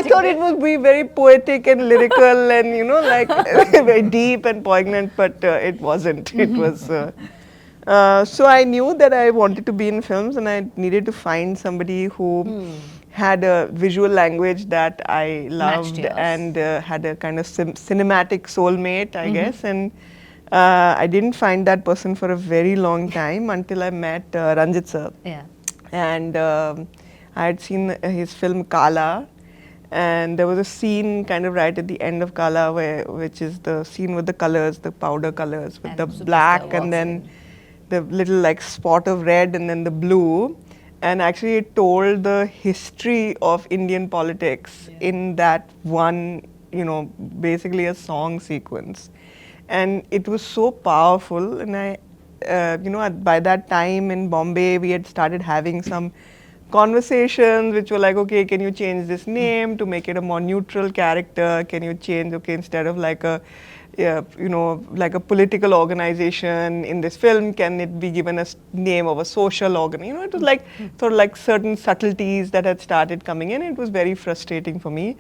thought it would be very poetic and lyrical and, like very deep and poignant, but it wasn't. It was... so I knew that I wanted to be in films, and I needed to find somebody who had a visual language that I loved yours. and had a kind of cinematic soulmate, I guess. And I didn't find that person for a very long time until I met Ranjith sir. Yeah. And I had seen his film Kala, and there was a scene kind of right at the end of Kala which is the scene with the colors, the powder colors, with And the Superstar black walks and then the little like spot of red and then the blue. And actually it told the history of Indian politics in that one, you know, basically a song sequence. And it was so powerful. And I, you know, by that time in Bombay, we had started having some conversations which were like, okay, can you change this name to make it a more neutral character? Can you change, okay, instead of like a, you know, like a political organization in this film, can it be given a name of a social organ? You know, it was like sort of like certain subtleties that had started coming in. It was very frustrating for me.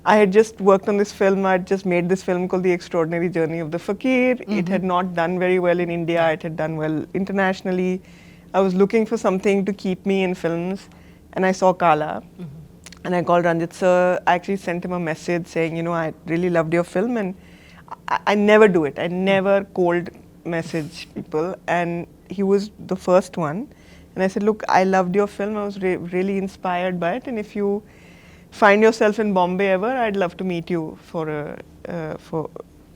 I had just worked on this film. I had just made this film called The Extraordinary Journey of the Fakir. It had not done very well in India. It had done well internationally. I was looking for something to keep me in films, and I saw Kala. And I called Ranjith sir. I actually sent him a message saying, you know, I really loved your film, and I never do it. I never cold message people, and he was the first one. And I said, look, I loved your film. I was really inspired by it, and if you find yourself in Bombay ever, I'd love to meet you for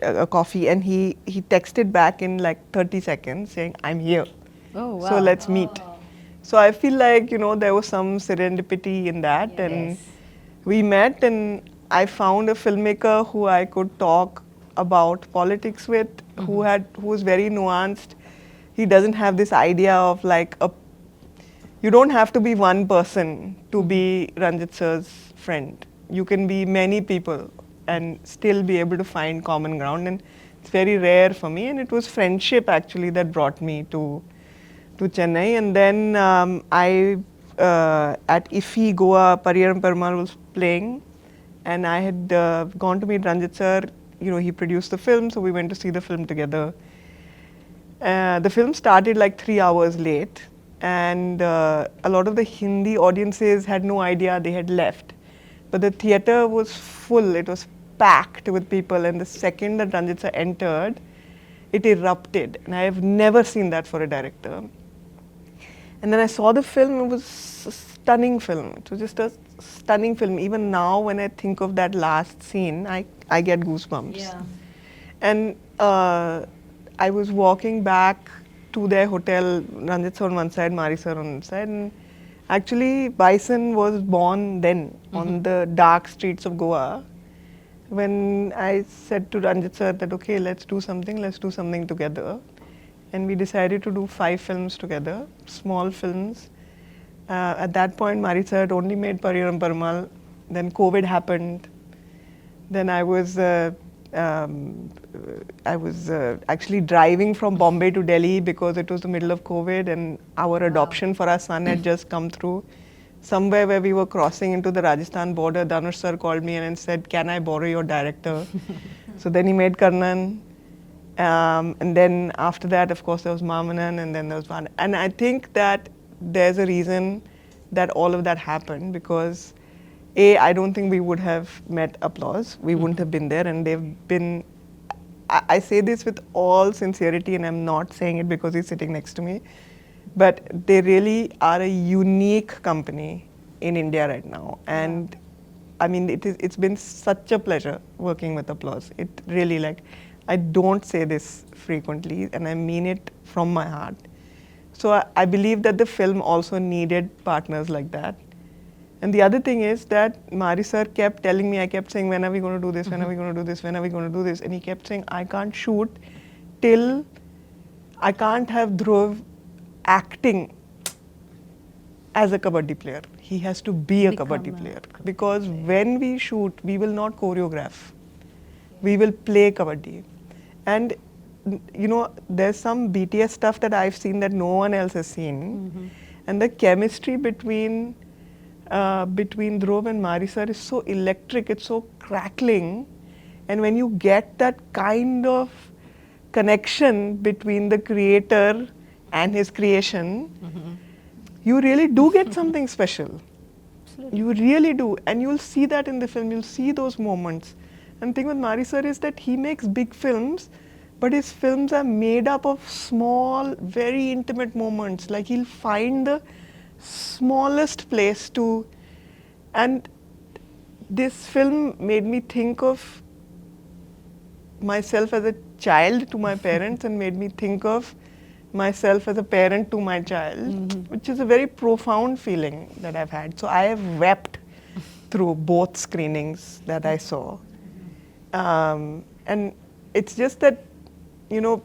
a coffee. And he texted back in like 30 seconds saying, I'm here. Oh, wow. So let's meet. So I feel like, you know, there was some serendipity in that. And we met, and I found a filmmaker who I could talk about politics with, who was very nuanced. He doesn't have this idea of like you don't have to be one person to be Ranjith sir's friend. You can be many people and still be able to find common ground, and it's very rare for me. And it was friendship actually that brought me to Chennai. And then at IFFI Goa, Pariyaram Perumal was playing, and I had gone to meet Ranjith sir. You know, he produced the film, so we went to see the film together. The film started like 3 hours late, and a lot of the Hindi audiences had no idea they had left. But the theatre was full, it was packed with people, and the second that Ranjith sir entered, it erupted. And I have never seen that for a director. And then I saw the film, it was a stunning film. It was just a stunning film. Even now, when I think of that last scene, I get goosebumps. Yeah. And I was walking back to their hotel, Ranjith sir on one side, Maari sir on one side. And actually, Bison was born then on the dark streets of Goa. When I said to Ranjith sir that, okay, let's do something together. And we decided to do 5 films together, small films. At that point, Maari sir had only made Pariyaram Perumal. Then COVID happened. Then I was actually driving from Bombay to Delhi because it was the middle of COVID, and our adoption for our son had just come through. Somewhere where we were crossing into the Rajasthan border, Dhanush sir called me and said, can I borrow your director? So then he made Karnan. And then after that, of course, there was Mamanan, and then there was Van. And I think that there's a reason that all of that happened, because I don't think we would have met Applause. We wouldn't have been there, and they've been, I say this with all sincerity, and I'm not saying it because he's sitting next to me, but they really are a unique company in India right now. And I mean, it's been such a pleasure working with Applause. It really, like, I don't say this frequently, and I mean it from my heart. So I believe that the film also needed partners like that. And the other thing is that Maari sir kept telling me, I kept saying, when are we going to do this, when are we going to do this, when are we going to do this? And he kept saying, I can't shoot till I can't have Dhruv acting as a kabaddi player. He has to be a kabaddi player. Because when we shoot, we will not choreograph. We will play kabaddi. And you know, there's some BTS stuff that I've seen that no one else has seen. And the chemistry between Dhruv and Maari sir is so electric, it's so crackling. And when you get that kind of connection between the creator and his creation, you really do get something special. Absolutely. You really do. And you'll see that in the film. You'll see those moments. And the thing with Mari sir is that he makes big films, but his films are made up of small, very intimate moments. Like he'll find the smallest place to. And this film made me think of myself as a child to my parents and made me think of myself as a parent to my child, which is a very profound feeling that I've had. So I have wept through both screenings that I saw. And it's just that, you know,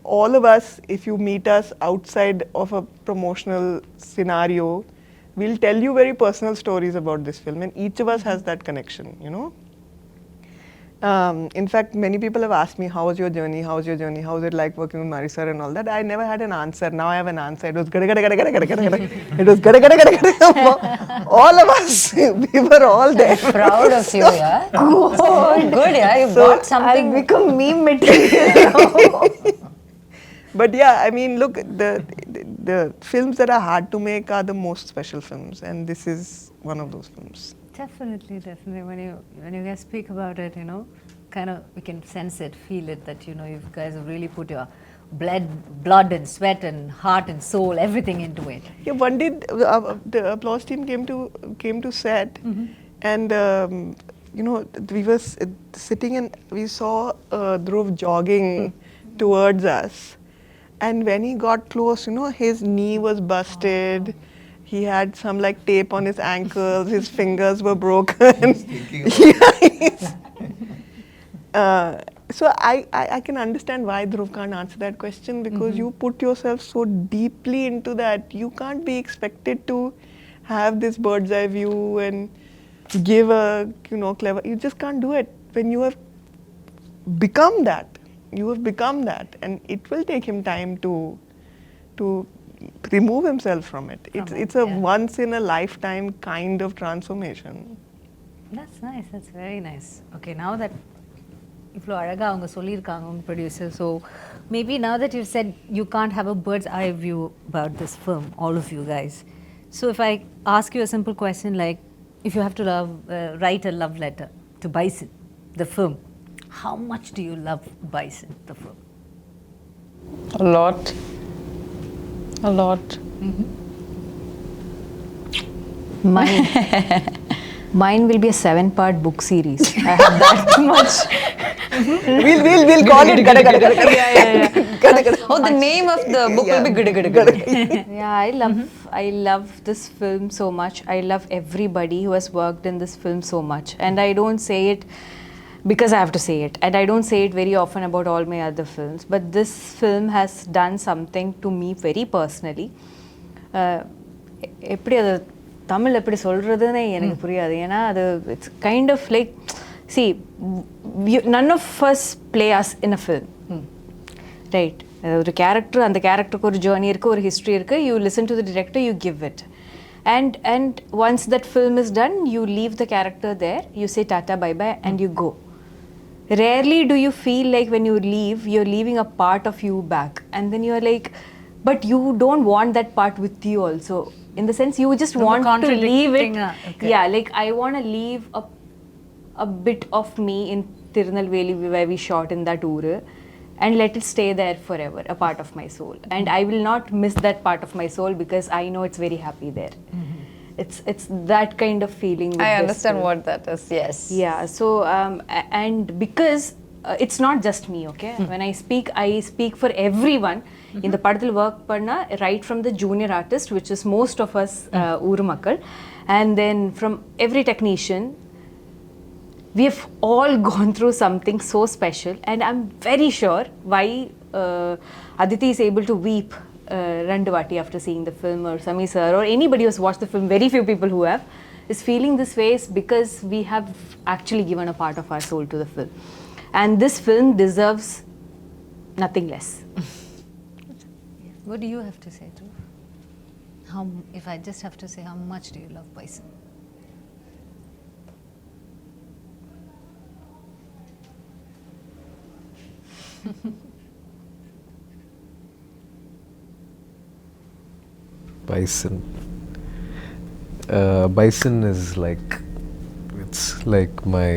all of us, if you meet us outside of a promotional scenario, we'll tell you very personal stories about this film, and each of us has that connection, you know. In fact, many people have asked me, how was your journey? How was your journey? How was it like working with Mari sir and all that? I never had an answer. Now I have an answer. It was gada gada gada gada gada gada gada. It was gada gada gada gada. All of us, we were all there. Proud of you, yeah. Good, yeah. You brought something. I've become meme material. But yeah, I mean, look, the films that are hard to make are the most special films, and this is one of those films. Definitely, definitely. When you guys speak about it, you know, kind of we can sense it, feel it, that, you know, you guys have really put your blood and sweat and heart and soul, everything into it. Yeah, one day the applause team came to set, and you know, we were sitting and we saw Dhruv jogging towards us, and when he got close, you know, his knee was busted. He had some like tape on his ankles. His fingers were broken. So I can understand why Dhruv can't answer that question, because you put yourself so deeply into that. You can't be expected to have this bird's eye view and give a, you know, clever. You just can't do it when you have become that. You have become that, and it will take him time to remove himself from it. It's a once in a lifetime kind of transformation. That's nice. That's very nice. Okay, now that இவ்வளோ அழகாக அவங்க சொல்லியிருக்காங்க உங்கள் producer, so maybe now that you've said you can't have a bird's eye view about this film, all of you guys. So if I ask you a simple question like, if you have to write a love letter to Bison, the film, how much do you love Bison, the film? A lot. A lot. Mine will be a 7-part book series. I have that much. We'll call it gada gada gada. Oh, the name of the book will be gada gada gada. Yeah, I love this film so much. I love everybody who has worked in this film so much. And I don't say it because I have to say it. And I don't say it very often about all my other films. But this film has done something to me very personally. எப்படி அது தமிழ் எப்படி சொல்கிறதுன்னு எனக்கு புரியாது. ஏன்னா அது it's kind of like, see none of us play us in a film. Right, ஒரு character, அந்த கேரக்டருக்கு ஒரு ஜேர்னி இருக்குது, ஒரு ஹிஸ்ட்ரி இருக்குது. You listen to the director, you give it. And once that film is done, you leave the character there, you say tata bye bye and you go. Rarely do you feel like when you leave, you're leaving a part of you back, and then you're like, but you don't want that part with you also. In the sense, you just want to leave it. Okay. Yeah, like I want to leave a bit of me in Tirunelveli where we shot in that uru, and let it stay there forever, a part of my soul. And I will not miss that part of my soul because I know it's very happy there. It's that kind of feeling with I this understand film. what that is, yes. Yeah, so and because it's not just me, okay? When I speak for everyone. In the padathil work panna, right from the junior artist, which is most of us Urumakkal, and then from every technician, we have all gone through something so special. And I'm very sure why Aditi is able to weep Randavati after seeing the film, or Sami sir, or anybody who's watched the film, very few people who have, is feeling this way is because we have actually given a part of our soul to the film. And this film deserves nothing less. What do you have to say, Dhruv? If I just have to say, how much do you love Bison? Bison. Bison is like, it's like my,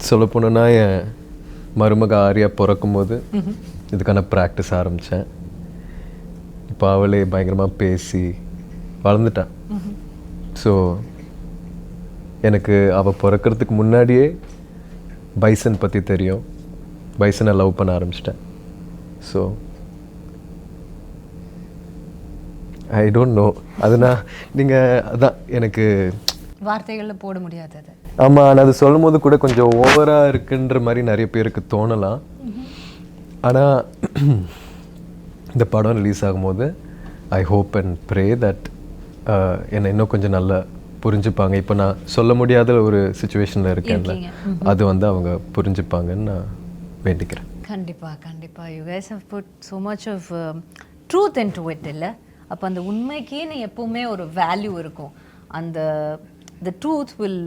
சொல்ல போனோன்னா என் மருமக ஆரியா பிறக்கும்போது இதுக்கான practice ஆரம்பித்தேன். இப்போ அவளே பயங்கரமாக பேசி வளர்ந்துட்டான். ஸோ எனக்கு அவள் பிறக்கிறதுக்கு முன்னாடியே பைசன் பற்றி தெரியும். பைசனை லவ் பண்ண ஆரம்பிச்சிட்டேன். So I don't know. அதுனா நீங்கள் அதான் எனக்கு வார்த்தைகளில் போட முடியாது அது. ஆமாம், நான் அது சொல்லும் போது கூட கொஞ்சம் ஓவராக இருக்குன்ற மாதிரி நிறைய பேருக்கு தோணலாம். ஆனால் இந்த படம் ரிலீஸ் ஆகும்போது I hope and pray that என்னை இன்னும் கொஞ்சம் நல்லா புரிஞ்சுப்பாங்க. இப்போ நான் சொல்ல முடியாத ஒரு சுச்சுவேஷனில் இருக்கேன்ல, அது வந்து அவங்க புரிஞ்சுப்பாங்கன்னு நான் வேண்டிக்கிறேன். கண்டிப்பாக கண்டிப்பாக. You guys have put so much of truth in to it இல்லை? அப்போ அந்த உண்மைக்குன்னு எப்போவுமே ஒரு வேல்யூ இருக்கும். அந்த த ட்ரூத் வில்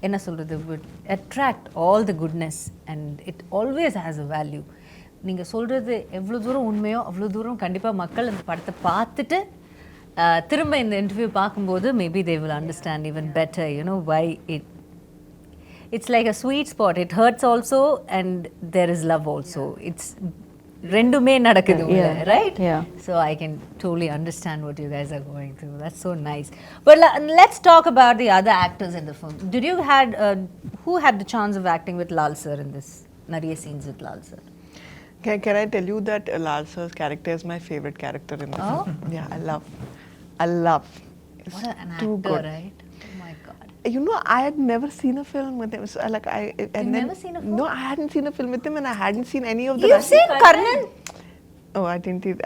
என்ன சொல்கிறது, will attract all the goodness and it always has a value. நீங்கள் சொல்கிறது எவ்வளோ தூரம் உண்மையோ அவ்வளோ தூரம் கண்டிப்பாக மக்கள் அந்த படத்தை பார்த்துட்டு திரும்ப இந்த இன்டர்வியூ பார்க்கும்போது maybe they will understand even better you know why it's like a sweet spot. It hurts also and there is love also. It's rendume nadakudhu, right? Yeah. So I can totally understand what you guys are going through. That's so nice. But let's talk about the other actors in the film. Did you who had the chance of acting with Lal sir in this? Nariya scenes with Lal sir. Can I tell you that Lal sir's character is my favorite character in the film? Yeah, I love. It's What an too actor, good. right? Oh my God. You know, I had never seen a film with him. So, like never seen a film? No, I hadn't seen a film with him, and I hadn't seen any of the. You've seen Karnan? Oh,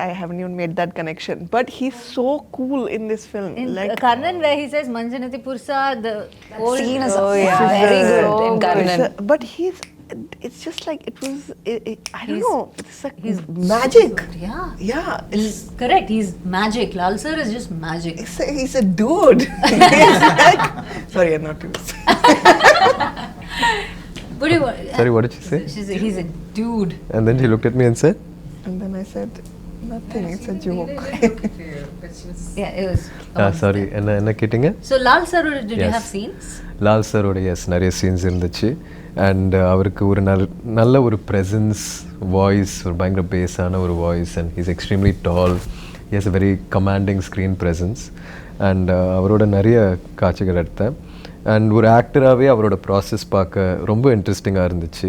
I haven't even made that connection. But he's so cool in this film. In like Karnan, where he says Manjanati Pursa, the old scene is yeah, very good in Karnan. But it's just like it was. I don't know. It's like he's magic. so good, yeah. Yeah, He's correct. He's magic. Lal sir is just magic. he's a dude. He's like, sorry, I'm not used. What do you Sorry, what did she say? He's a dude. And then she looked at me and said, And then I said, nothing. It's a joke. Yeah, it was. Sorry, என்ன கேட்டிங்க? So Lal sir, did you Yes. have scenes? Lal சரோட நிறைய scenes இருந்துச்சு. And அவருக்கு ஒரு நல்ல ஒரு presence, voice, ஒரு பயங்கர பேஸான ஒரு voice. And he's extremely tall. He has a very commanding screen presence. And அவரோட நிறைய காட்சிகள் எடுத்தேன். அண்ட் ஒரு ஆக்டராகவே அவரோட ப்ராசஸ் பார்க்க ரொம்ப இன்ட்ரெஸ்டிங்காக இருந்துச்சு.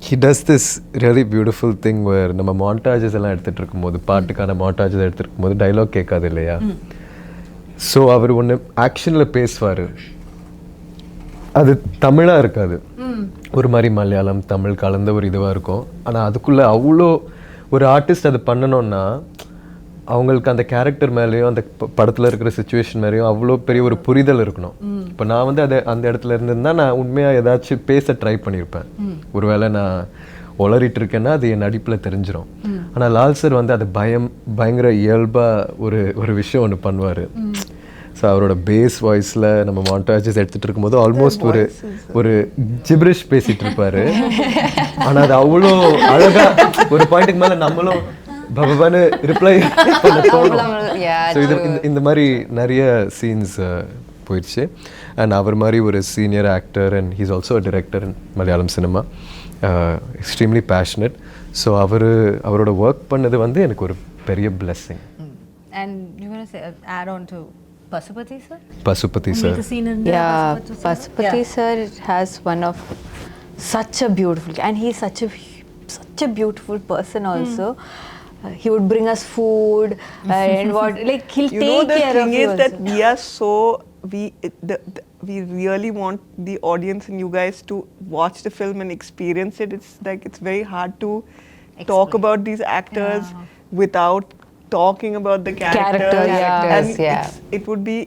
He does this really beautiful thing where நம்ம மாண்டாஜஸ் எல்லாம் எடுத்துகிட்டு இருக்கும்போது, பாட்டுக்கான மாண்டாஜஸ் எடுத்துகிட்டு இருக்கும்போது டைலாக் கேட்காது இல்லையா? ஸோ அவர் ஒன்று ஆக்ஷனில் பேசுவார், அது தமிழாக இருக்காது, ஒரு மாதிரி மலையாளம் தமிழ் கலந்த ஒரு இதுவாக இருக்கும். ஆனால் அதுக்குள்ளே அவ்வளோ ஒரு ஆர்டிஸ்ட் அது பண்ணணும்னா அவங்களுக்கு அந்த கேரக்டர் மேலேயும் அந்த படத்தில் இருக்கிற சுச்சுவேஷன் மேலேயும் அவ்வளோ பெரிய ஒரு புரிதல் இருக்கணும். இப்போ நான் வந்து அந்த இடத்துல இருந்திருந்தால் நான் உண்மையாக ஏதாச்சும் பேச ட்ரை பண்ணியிருப்பேன். ஒருவேளை நான் உளறிட்டு இருக்கேன்னா அது என் நடிப்பில் தெரிஞ்சிடும். ஆனால் லால் சார் வந்து அது பயங்கர இயல்பாக ஒரு விஷயம் ஒன்று பண்ணுவார். ஸோ அவரோட பேஸ் வாய்ஸில் நம்ம மாண்டாஜஸ் எடுத்துகிட்டு இருக்கும்போது ஆல்மோஸ்ட் ஒரு ஜிப்ரிஷ் பேசிகிட்டு இருப்பார். ஆனால் அது அவ்வளோ அழகாக ஒரு பாயிண்ட்டுக்கு மேலே நம்மளும் பகவானு ரிப்ளை பண்ண தோணும். ஸோ இந்த மாதிரி நிறைய சீன்ஸ் போயிடுச்சு. அண்ட் அவர் மாதிரி ஒரு senior actor and he's also a director in Malayalam cinema, extremely passionate. So அவரோட ஒர்க் பண்ணது வந்து எனக்கு ஒரு பெரிய blessing. And you want to say add on to Pasupati sir? Pasupati sir. Yeah, Pasupati sir has one of such a beautiful, and he's such a beautiful person also. He would bring us food and what, like he'll take care of you. You know, the thing is that we are so we really want the audience and you guys to watch the film and experience it. It's like it's very hard to talk about these actors without talking about the characters. And it would be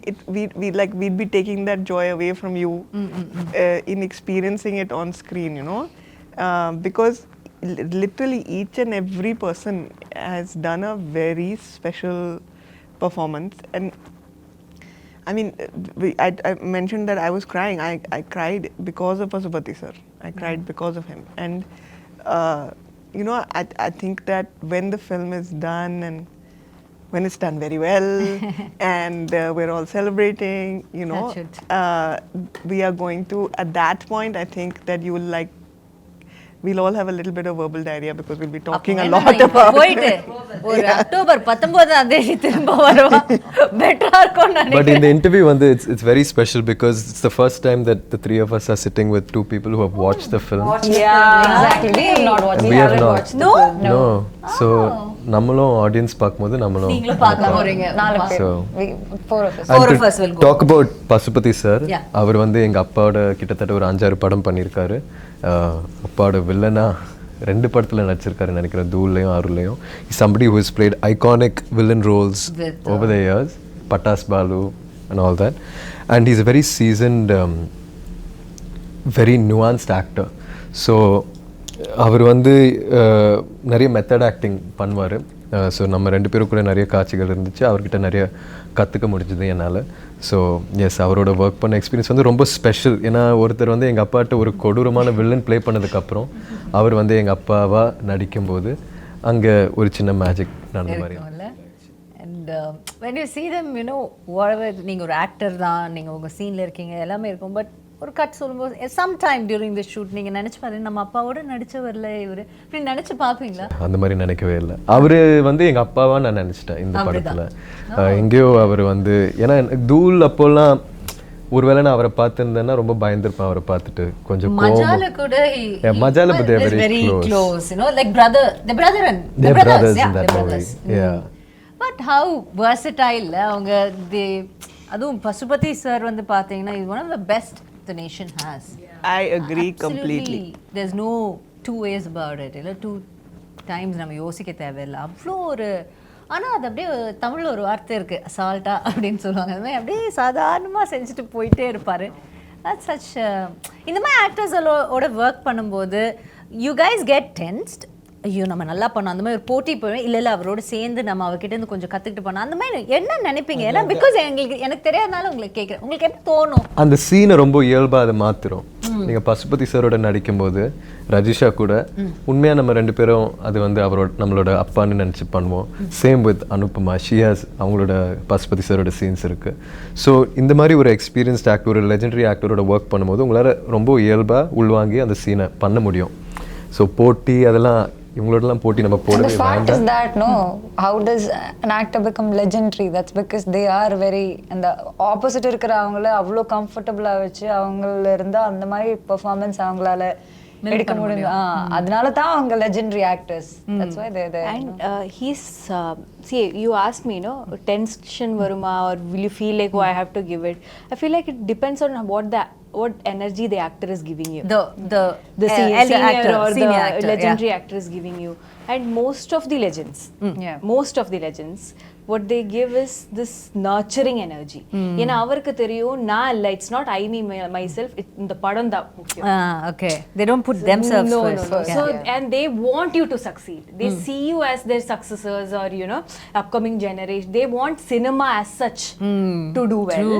we'd be taking that joy away from you in experiencing it on screen, you know, because literally each and every person has done a very special performance. And I mean, I mentioned that I was crying. I cried because of Pasupati sir. I cried because of him. And you know, I think that when the film is done and when it's done very well and we're all celebrating, you know, we are going to, at that point, I think that you will like, we'll all have a little bit of verbal diarrhea because we'll be talking a lot about போயிட்டு ஒரு October 19ஆம் தேதி திரும்ப வருவா பெட்டரா இருக்கும் But நினைக்கிறேன். in the interview, it's very special because it's the first time that the three of us are sitting with two people who have watched the film. Yeah, exactly. We have not watched. And We we have haven't not. watched the film. No. So நம்மளும் audience பார்க்கும்போது நம்மளும் நீங்களும் பார்க்க போறீங்க. 4 பேர். So Four of us. and Four to of us will go. talk about Pasupathi sir, Yeah. அவர் வந்து எங்க அப்பாவோட கிட்டத்தட்ட ஒரு 5-6 படம் பண்ணியிருக்காரு. அப்பாவோட வில்லனா 2 படத்துல நடிச்சிருக்காரு நினைக்கிறேன், தூள்லையும் ஆறுலையும். Somebody who has played iconic villain roles over the years, Patas Balu and all that, and he's a very seasoned, very nuanced actor. So அவர் வந்து நிறைய மெத்தட் ஆக்டிங் பண்ணுவார். ஸோ நம்ம 2 பேரும் கூட நிறைய காட்சிகள் இருந்துச்சு, அவர்கிட்ட நிறைய கற்றுக்க முடிஞ்சது என்னால். ஸோ எஸ், அவரோட ஒர்க் பண்ண எக்ஸ்பீரியன்ஸ் வந்து ரொம்ப ஸ்பெஷல். ஏன்னா ஒருத்தர் வந்து எங்கள் அப்பாட்ட ஒரு கொடூரமான வில்லன் ப்ளே பண்ணதுக்கப்புறம் அவர் வந்து எங்கள் அப்பாவாக நடிக்கும்போது அங்கே ஒரு சின்ன மேஜிக் நடந்த மாதிரி. And when you see them, you know, whatever, நீங்க ஒரு ஆக்டர் தான், நீங்க உங்க சீன்ல இருக்கீங்க, எல்லாமே இருக்கும். பட் ஒரு கட் சொல்லும்போது சம்டைம் டியூரிங் தி ஷூட் நீங்க நினைச்சு பாருங்க, நம்ம அப்பாவோட நடிச்சவர்ல இவரு, இப்படி நினைச்சு பாப்பீங்களா? அந்த மாதிரி நினைக்கவே இல்லை. அவரு வந்து எங்க அப்பாவா நான் நினைச்சிட்டேன் இந்த படத்துல. எங்கேயோ அவர் வந்து, ஏன்னா தூள் அப்போல்லாம் ஒருவேளை நான் அவரை பார்த்துருந்தேன்னா ரொம்ப பயந்துருப்பேன். அவரை பார்த்துட்டு கொஞ்சம் மஜால கூட மஜால but they are very very close, you know, like the brother and the brothers yeah, in that movie. Yeah. But how versatile அவங்க அதுவும் பசுபதி சார் வந்து பாத்தீங்கன்னா is one of the best the nation has. I agree completely. There's no two ways about it. இல்ல two times நம்ம யோசிக்க தேவையில்லை. அவ்வளோ ஒரு, ஆனா அது அப்படியே தமிழ்ல ஒரு வார்த்தை இருக்கு, அசால்ட்டா அப்படின்னு சொல்லுவாங்க. அது மாதிரி அப்படியே சாதாரணமா செஞ்சுட்டு போயிட்டே இருப்பாரு. That's such இந்த மாதிரி ஆக்டர்ஸோட ஒர்க் பண்ணும்போது you guys get tensed. ஐயோ நம்ம நல்லா பண்ணோம், அந்த மாதிரி ஒரு போட்டி போய் இல்லை அவரோட சேர்ந்து நம்ம அவர்கிட்ட இருந்து கொஞ்சம் கற்றுக்கிட்டு பண்ணோம், அந்த மாதிரி என்ன நினைப்பீங்க? ஏன்னா பிகாஸ் எனக்கு தெரியாதனால உங்களுக்கு கேட்குறேன், உங்களுக்கு எப்படி தோணும்? அந்த சீனை ரொம்ப இயல்பாக அதை மாத்திரும். நீங்கள் பசுபதி சாரோட நடிக்கும்போது ரஜிஷா கூட உண்மையாக நம்ம 2 பேரும் அது வந்து அவரோட நம்மளோட அப்பான்னு நினச்சி பண்ணுவோம். சேம் வித் அனுப்பமா, ஷியாஸ், அவங்களோட பசுபதி சாரோட சீன்ஸ் இருக்குது. ஸோ இந்த மாதிரி ஒரு எக்ஸ்பீரியன்ஸ்ட் ஆக்டர், ஒரு லெஜெண்டரி ஆக்டரோட ஒர்க் பண்ணும்போது உங்களால் ரொம்ப இயல்பாக உள்வாங்கி அந்த சீனை பண்ண முடியும். ஸோ போட்டி அதெல்லாம் இவங்களோடலாம் போட்டி நம்ம போடவே The fact வேண்டாம். is that, no, how does an actor become legendary? That's because they are very, and the opposite இருக்கிற அவங்கள அவ்வளோ கம்ஃபர்டபுளாக வச்சு அவங்கள இருந்தால் அந்த மாதிரி பெர்ஃபார்மன்ஸ் அவங்களால எடுக்க முடியும். அதனால தான் அவங்க legendary actors. That's why they're there. And he's see, you asked me, you know, tension varuma or will you feel like, oh, I have to give it? I feel like it depends on what energy the actor is giving you. The senior actor or the legendary actor is giving you. And most of the legends, most of the legends, what they give is this nurturing energy. ஏன்னா அவருக்கு தெரியும் நான் இல்லை, it's not I me myself, இந்த படம் தான் முக்கியம். Okay, they don't put themselves first. No. So and they want you to succeed. They see you as their successors or, you know, upcoming generation. They want cinema as such to do well.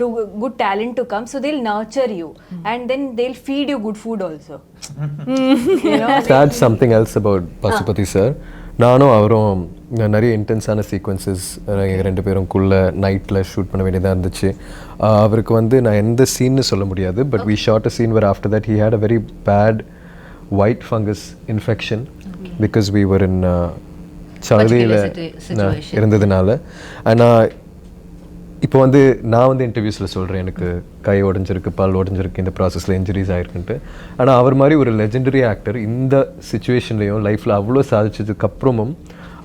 To good talent to come, so they'll nurture you and then they'll feed you good food also. You know, That's something else about Pasupathi sir. நானும் அவரும் நிறைய இன்டென்ஸான sequences எங்கள் 2 பேருக்குள்ளே நைட்டில் shoot பண்ண வேண்டியதாக இருந்துச்சு. அவருக்கு வந்து நான் எந்த சீன்னு சொல்ல முடியாது, but we shot a scene where after that he had a very bad white fungus infection because we were in சவுதியில் இருந்ததுனால. ஆனால் இப்போ வந்து நான் வந்து இன்டர்வியூஸில் சொல்கிறேன் எனக்கு கை உடஞ்சிருக்கு, பால் உடஞ்சிருக்கு, இந்த ப்ராசஸில் இன்ஜுரிஸ் ஆகிருக்குன்ட்டு. ஆனால் அவர் மாதிரி ஒரு லெஜெண்டரி ஆக்டர் இந்த சுச்சுவேஷன்லேயும் லைஃப்பில் அவ்வளோ சாதிச்சதுக்கப்புறமும்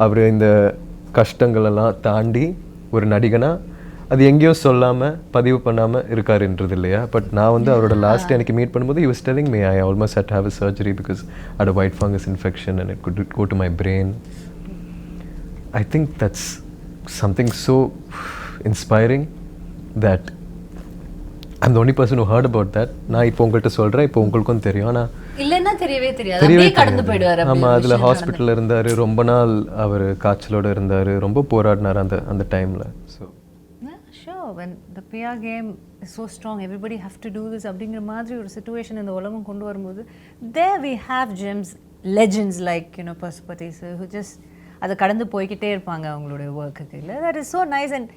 அவர் இந்த கஷ்டங்களெல்லாம் தாண்டி ஒரு நடிகனாக அது எங்கேயும் சொல்லாமல் பதிவு பண்ணாமல் இருக்காருன்றது இல்லையா. பட் நான் வந்து அவரோட லாஸ்ட் எனக்கு மீட் பண்ணும்போது he was telling me I almost had to have a surgery because I had a white fungus infection and it could go to my brain. I think that's something so inspiring that I'm the only person who heard about that. நான் இப்போ உங்கள்கிட்ட சொல்கிறேன், இப்போ உங்களுக்கும் தெரியும். ஆனால் இல்லைன்னா தெரியவே அப்படியே கடந்து போயிடுவார். ஆமாம், அதில் ஹாஸ்பிட்டலில் இருந்தார், ரொம்ப நாள் அவர் காய்ச்சலோடு இருந்தார், ரொம்ப போராடினார் அந்த டைமில். So sure, when the PR game is so strong, everybody have to do this அப்படிங்கிற மாதிரி ஒரு சிச்சுவேஷன் இந்த உலகம் கொண்டு வரும்போது there we have gems, legends like, you know, Pasupathi sir who just அதை கடந்து போய்கிட்டே இருப்பாங்க அவங்களுடைய ஒர்க்குக்கு இல்லை. That is so nice and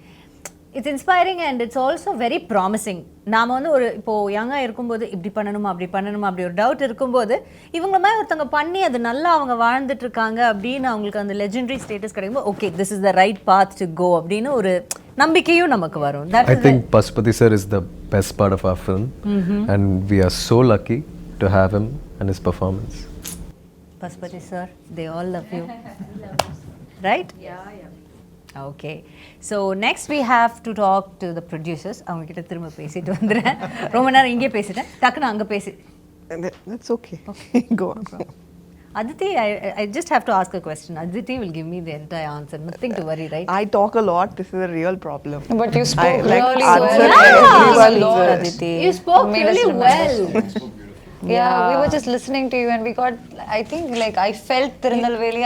it's inspiring and it's also very promising. நாம் வந்து ஒரு இப்போது யங்காக இருக்கும்போது இப்படி பண்ணணுமா அப்படி ஒரு டவுட் இருக்கும்போது இவங்கள மாதிரி ஒருத்தவங்க பண்ணி அது நல்லா அவங்க வாழ்ந்துட்டு இருக்காங்க அப்படின்னு அவங்களுக்கு அந்த லெஜெண்டரி ஸ்டேட்டஸ் கிடைக்கும்போது okay this is the right path to go அப்படின்னு ஒரு நம்பிக்கையும் நமக்கு வரும். I think Pashupati sir is the best part of our film and we are so lucky to have him and his performance. Pashupati sir, they all love you. Right? Okay. So next we have to talk to the producers. அவங்க கிட்ட திரும்ப பேசிட்டு வந்துறேன். ரொம்ப நேரம் இங்கே பேசிட்டேன். டக்குன்னு அங்க பேசி. That's okay. Go on. Aditi, I just have to ask a question. Aditi will give me the entire answer. Nothing to worry, right? I talk a lot. This is a real problem. But you spoke like really answer well. everyone's, Aditi. You spoke Made us really remember. well. Yeah, we were just listening to you and we got, I think like I felt tirunelveli,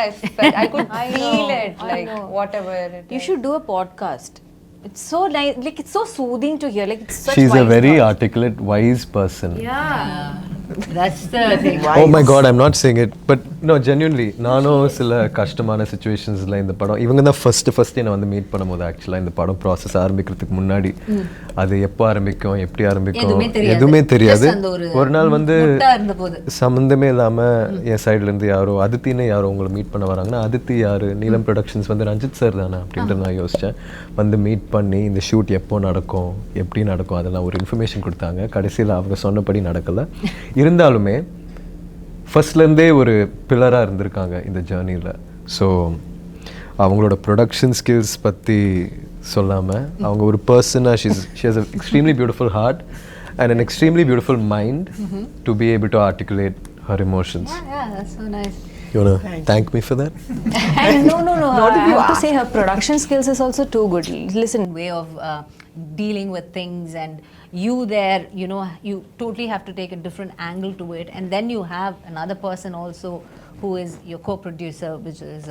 I could feel it, like whatever it is. You should do a podcast. It's so nice, like it's so soothing to hear. Like it's such She's a wise very thoughts. articulate, wise person. Yeah. That's the thing. Oh my god, I'm not saying it, but no, genuinely, நானும் சில கஷ்டமான சிச்சுவேஷன்ஸில் இந்த படம் இவங்க தான் first என்னை வந்து meet பண்ணும்போது ஆக்சுவலாக இந்த படம் ப்ராசஸ் ஆரம்பிக்கிறதுக்கு முன்னாடி அது எப்போ ஆரம்பிக்கும் எப்படி ஆரம்பிக்கும் எதுவுமே தெரியாது. ஒரு நாள் வந்து சம்மந்தமே இல்லாமல் என் சைட்லேருந்து யாரோ அதித்தின்னு யாரோ உங்களை மீட் பண்ண வராங்கன்னா அதித்தி யார், நீலம் ப்ரொடக்ஷன்ஸ் வந்து ரஞ்சித் சார் தானே அப்படின்ட்டு நான் யோசித்தேன். வந்து மீட் பண்ணி இந்த ஷூட் எப்போ நடக்கும் எப்படி நடக்கும் அதெல்லாம் ஒரு இன்ஃபர்மேஷன் கொடுத்தாங்க. கடைசியில் அவங்க சொன்னபடி நடக்கலை. இருந்தாலுமே ஃபர்ஸ்ட்லேருந்தே ஒரு பில்லராக இருந்திருக்காங்க இந்த ஜேர்னியில். ஸோ அவங்களோட ப்ரொடக்ஷன் ஸ்கில்ஸ் பற்றி சொல்லாமல் அவங்க ஒரு பர்சனாக she has a extremely beautiful heart and an extremely beautiful mind to be able to articulate her emotions. Yeah, that's so nice. You want to thank me for that? And no. I have to say her production skills is also too good. Listen, Way of dealing with things and you there, you know, you totally have to take a different angle to it, and then you have another person also who is your co-producer, which is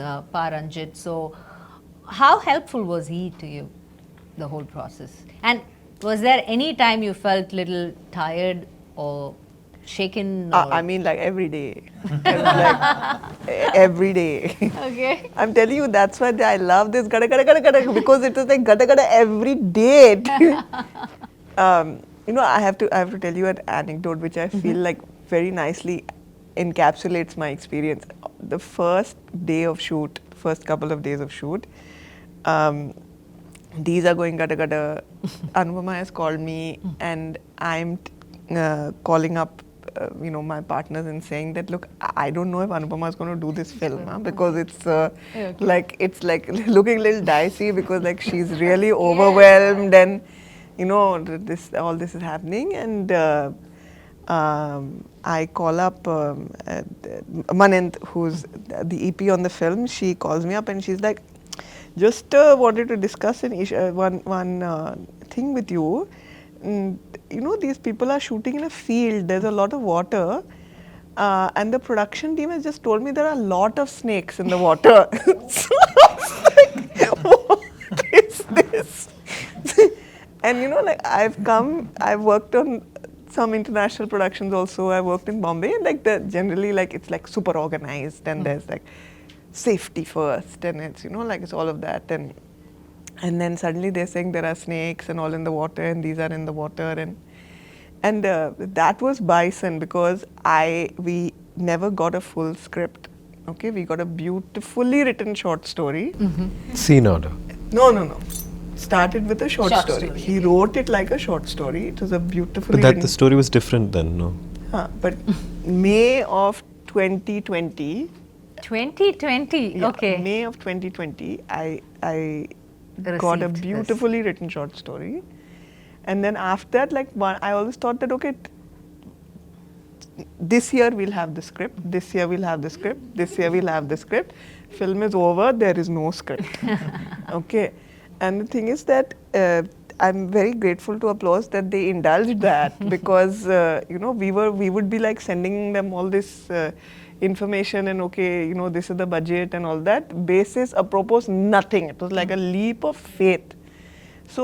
Ranjith. So how helpful was he to you, the whole process? And was there any time you felt little tired or shaken? Or I mean, like every day. Like every day. Okay. I'm telling you, that's why I love this gada gada gada gada because it was like gada gada every day. You know, I have to tell you an anecdote which I feel like very nicely encapsulates my experience. The first day of shoot, first couple of days of shoot, these are going gada gada. Anupama has called me and I'm calling up you know, my partners and saying that look, I don't know if Anupama is going to do this film because it's like looking a little dicey because like she's really overwhelmed and you know all this is happening and I call up Manent, who's the EP on the film. She calls me up and she's like, just wanted to discuss one thing with you. You know, these people are shooting in a field. There's a lot of water, and the production team has just told me there are a lot of snakes in the water. So I was like, what is this? And you know, like I've worked on some international productions also. I worked in Bombay, and like generally like it's like super organized, and there's like safety first, and it's you know like it's all of that, and then suddenly they're saying there are snakes and all in the water, and these are in the water, and that was Bison because we never got a full script. Okay, we got a beautifully written short story. Scene order. No. Started with a short story. He wrote it like a short story. It was a beautifully But that written. the story was different then, no? But May of 2020. 2020. Yeah, Okay. May of 2020, I got a Received beautifully written short story, and then after that, like I always thought that okay, this year we'll have the script. This year we'll have the script. This year we'll have the script. Film is over. There is no script. Okay, and the thing is that I'm very grateful to Applause that they indulged that because you know we would be like sending them all this. Information and okay, you know, this is the budget and all that. Basis, apropos, nothing. It was like a leap of faith. So,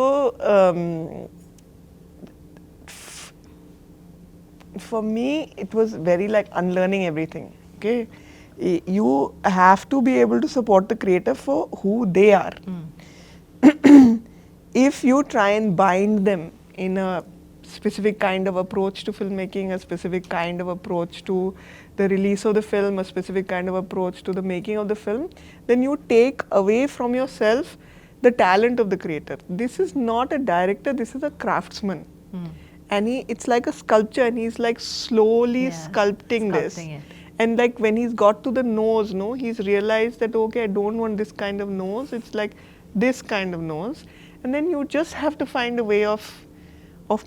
for me, it was very like unlearning everything. Okay, You have to be able to support the creator for who they are. If you try and bind them in a specific kind of approach to filmmaking, a specific kind of approach to the release of the film, a specific kind of approach to the making of the film, then you take away from yourself the talent of the creator. This is not a director, this is a craftsman. And it's like a sculpture, and he's like slowly sculpting this. it. And like when he's got to the nose, no, he's realized that okay, I don't want this kind of nose, it's like this kind of nose. And then you just have to find a way of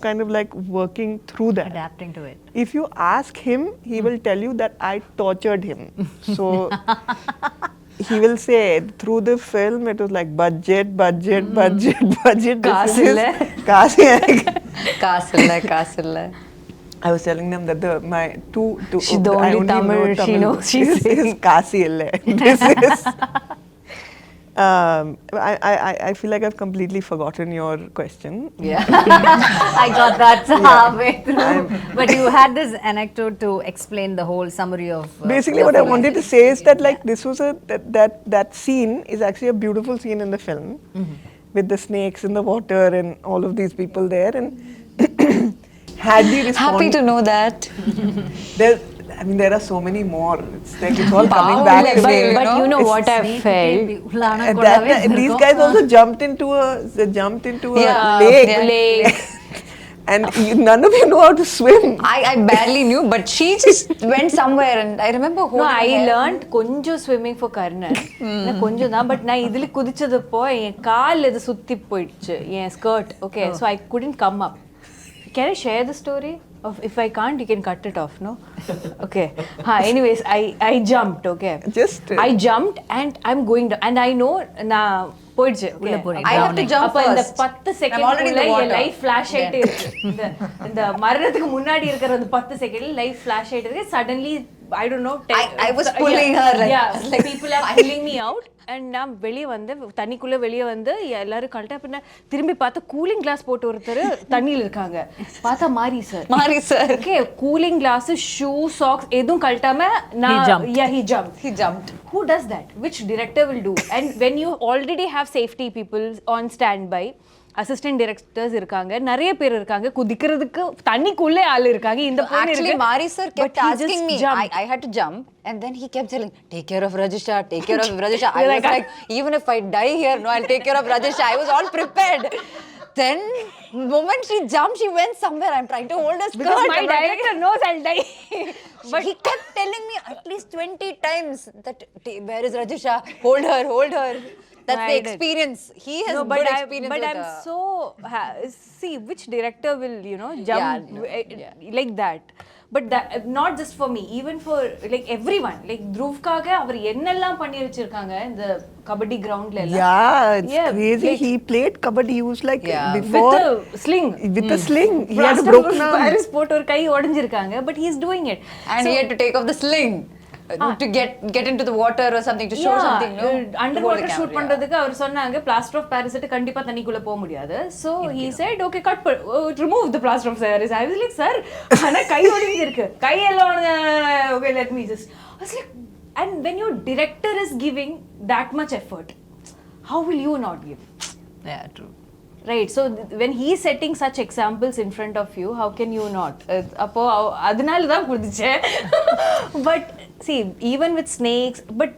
kind of like working through that. Adapting to it. If you ask him, he will tell you that I tortured him. So he will say through the film it was like budget. Kaasilla. Kaasilla. I was telling them that my two She the I only Tamil she Tamil knows she's is saying. Kasi ille. This is I feel like I've completely forgotten your question. I got that halfway through. But you had this anecdote to explain the whole summary of. Basically, what I wanted to say is that like this was that scene is actually a beautiful scene in the film, with the snakes in the water and all of these people there. And had we responded, Happy to know that. there are so many more. It's like it's all coming back to me. But you know what I felt? These guys also jumped into a lake. Lake. And none of you know how to swim. I barely knew, but she just went somewhere, and I remember No, holding I her hair. learned கொஞ்சம் swimming for Karnan. கொஞ்சம் தான், but நான் இதில் குதிச்சதப்போ என் கால் இது சுத்தி போயிடுச்சு, என் skirt. Okay, so I couldn't come up. Can I share the story? If I can't, you can cut it off, no? Okay. Anyways, I jumped, okay. I jumped and I'm going down. And I know, நான் போயிடுச்சு. I have to jump அப்ப இந்த first. 10 I'm already in the second water. Life flash ஆயிட்டே இருக்கு. இந்த மரணத்துக்கு முன்னாடி இருக்கிற அந்த 10 செகண்ட் லைஃப் ஃபிளாஷ் ஆயிட்டே இருக்கு. Suddenly I don't know. I was pulling her like. Yeah, people are pulling me out. And நான் வெளியே வந்து தண்ணிக்குள்ள வெளியே வந்து எல்லாரும் கழட்டா பின்ன திரும்பி பார்த்தா கூலிங் கிளாஸ் போட்டு ஒருத்தர் தண்ணியில் இருக்காங்க. பார்த்தா மாரி sir. Okay, cooling glass, shoe, socks எதுவும் கழட்டாம he jumped. Who does that? Which director will do? And when you already have safety people on standby, assistant directors இருக்காங்க, நிறைய பேர் இருக்காங்க, குதிக்கிறதுக்கு தண்ணிக்குள்ளே ஆள் இருக்காங்க. இந்த பொண்ணு Actually, இருக்கு. Mari sir But kept he asking just me. jumped. I had to jump, and then he kept telling, "Take care of Rajisha, take care of Rajisha." I was like, even if I die here, no, I'll take care of Rajisha. I was all prepared. Then, moment she jumped, she went somewhere. I'm trying to hold her skirt. Because my director knows I'll die. But he kept telling me at least 20 times that, where is Rajisha? Hold her, hold her. That's the experience. He has good experience but with I'm so see which director will jump like that. But that not just for me, even for like everyone. Like Dhruvkaga அவர் என்னெல்லாம் பண்ணி வச்சிருக்காங்க இந்த கபடி கிரவுண்ட்ல எல்லாம். Yeah, it's crazy. He played kabaddi. He was like before with a sling. With a sling. He had a broken arm. Paris போட்டு ஒரு கை உடைஞ்சிருக்காங்க. But he's doing it. And he had to take off the sling. To get into the water or something, to show something, no? Underwater shoot பண்றதுக்கு அவர் சொன்னாங்க plaster of paris கண்டிப்பா தண்ணிக்குள்ள போக முடியாது. So he said okay, remove the plaster of paris. I was like, sir, ஆனா கை ஒடிஞ்சு இருக்கு, கை எல்லாம் okay, let me just. I was like, and when your director is giving that much effort, how will you not give? Yeah, true. Right, so when he is setting such examples in front of you, how can you not? அப்போ அதனால தான் குதிச்சேன். But see, even with snakes, but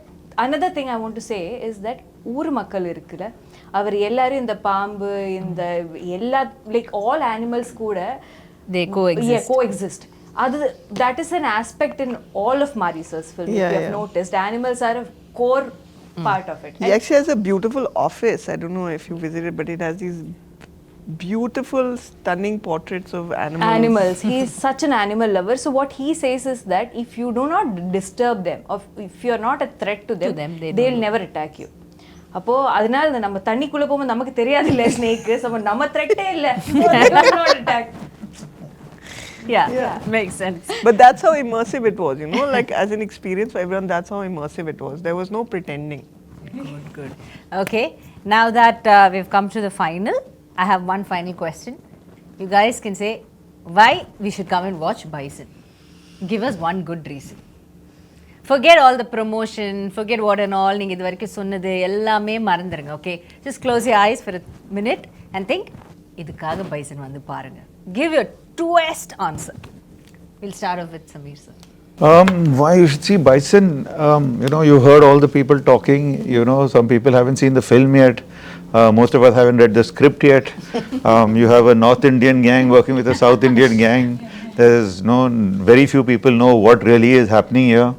another thing I want to say is that ஊர் மக்கள் இருக்குல்ல, அவர் எல்லாரும் இந்த பாம்பு இந்த எல்லா like all animals கூட they coexist. Yeah, coexist. That is an aspect in all of Mari's films. You have noticed animals are a core part of it. He actually has a beautiful office. I don't know if you visited, but it has these beautiful, stunning portraits of animals. He is such an animal lover. So what he says is that if you do not disturb them, or if you are not a threat to them, they will never attack you. அப்போ அதனால நம்ம தண்ணிக்குள்ள போகும்போது நமக்கு தெரியாது இல்ல snake, நம்ம த்ரெட்டே இல்ல, not attack. Yeah, makes sense. But that's how immersive it was, like as an experience for everyone, that's how immersive it was. There was no pretending. Good. Okay, now that we've come to the final, I have one final question. You guys can say why we should come and watch Bison. Give us one good reason. forget all the promotion, forget what and all நீங்க இது வரைக்கும் சொன்னது எல்லாமே மறந்துருங்க. Okay, just close your eyes for a minute and think, இதுக்காக bison வந்து பாருங்க. Give your truest answer. We'll start off with Sameer sir. Why you should see Bison? You know, you heard all the people talking. You know, some people haven't seen the film yet. Most of us haven't read the script yet. You have a North Indian gang working with a South Indian gang. There's very few people know what really is happening here.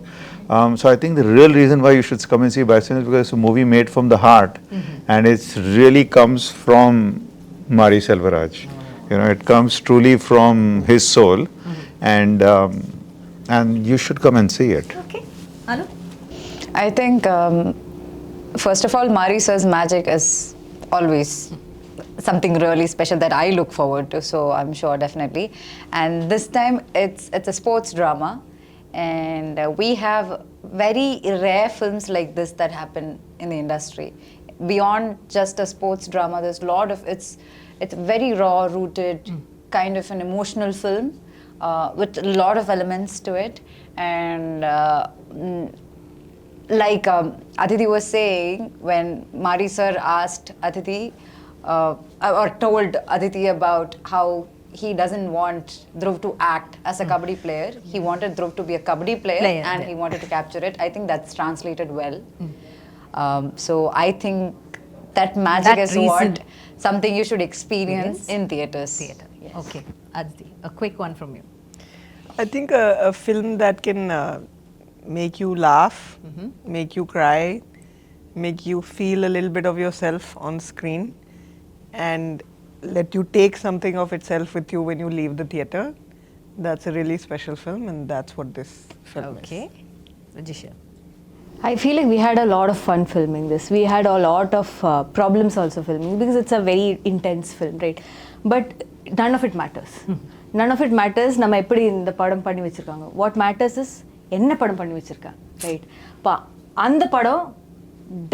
So I think the real reason why you should come and see Bison is because it's a movie made from the heart, and it really comes from mariselvaraj. You know, it comes truly from his soul, and you should come and see it. Okay, Anu? I think, first of all, Maari sir's magic is always something really special that I look forward to, so I'm sure definitely. And this time it's a sports drama, and we have very rare films like this that happen in the industry. Beyond just a sports drama, there's a lot of it's very raw rooted, kind of an emotional film with a lot of elements to it. And like Aditi was saying, when Maari sir asked Aditi or told Aditi about how he doesn't want Dhruv to act as a kabaddi player, he wanted Dhruv to be a kabaddi player, and he wanted to capture it. I think that's translated well. So I think that magic is what something you should experience in theatres. Theatre. Yes. Okay, Aditi, a quick one from you. I think a film that can make you laugh, make you cry, make you feel a little bit of yourself on screen, and let you take something of itself with you when you leave the theatre. That's a really special film, and that's what this film is. Okay, Rajisha. I feel like we had a lot of fun filming this. We had a lot of problems also filming because it's a very intense film, right? But none of it matters. None of it matters. நம்ம எப்படி இந்த படம் பண்ணி வச்சிருக்காங்க. What matters is என்ன படம் பண்ணி வச்சிருக்காங்க, right? அந்த படம்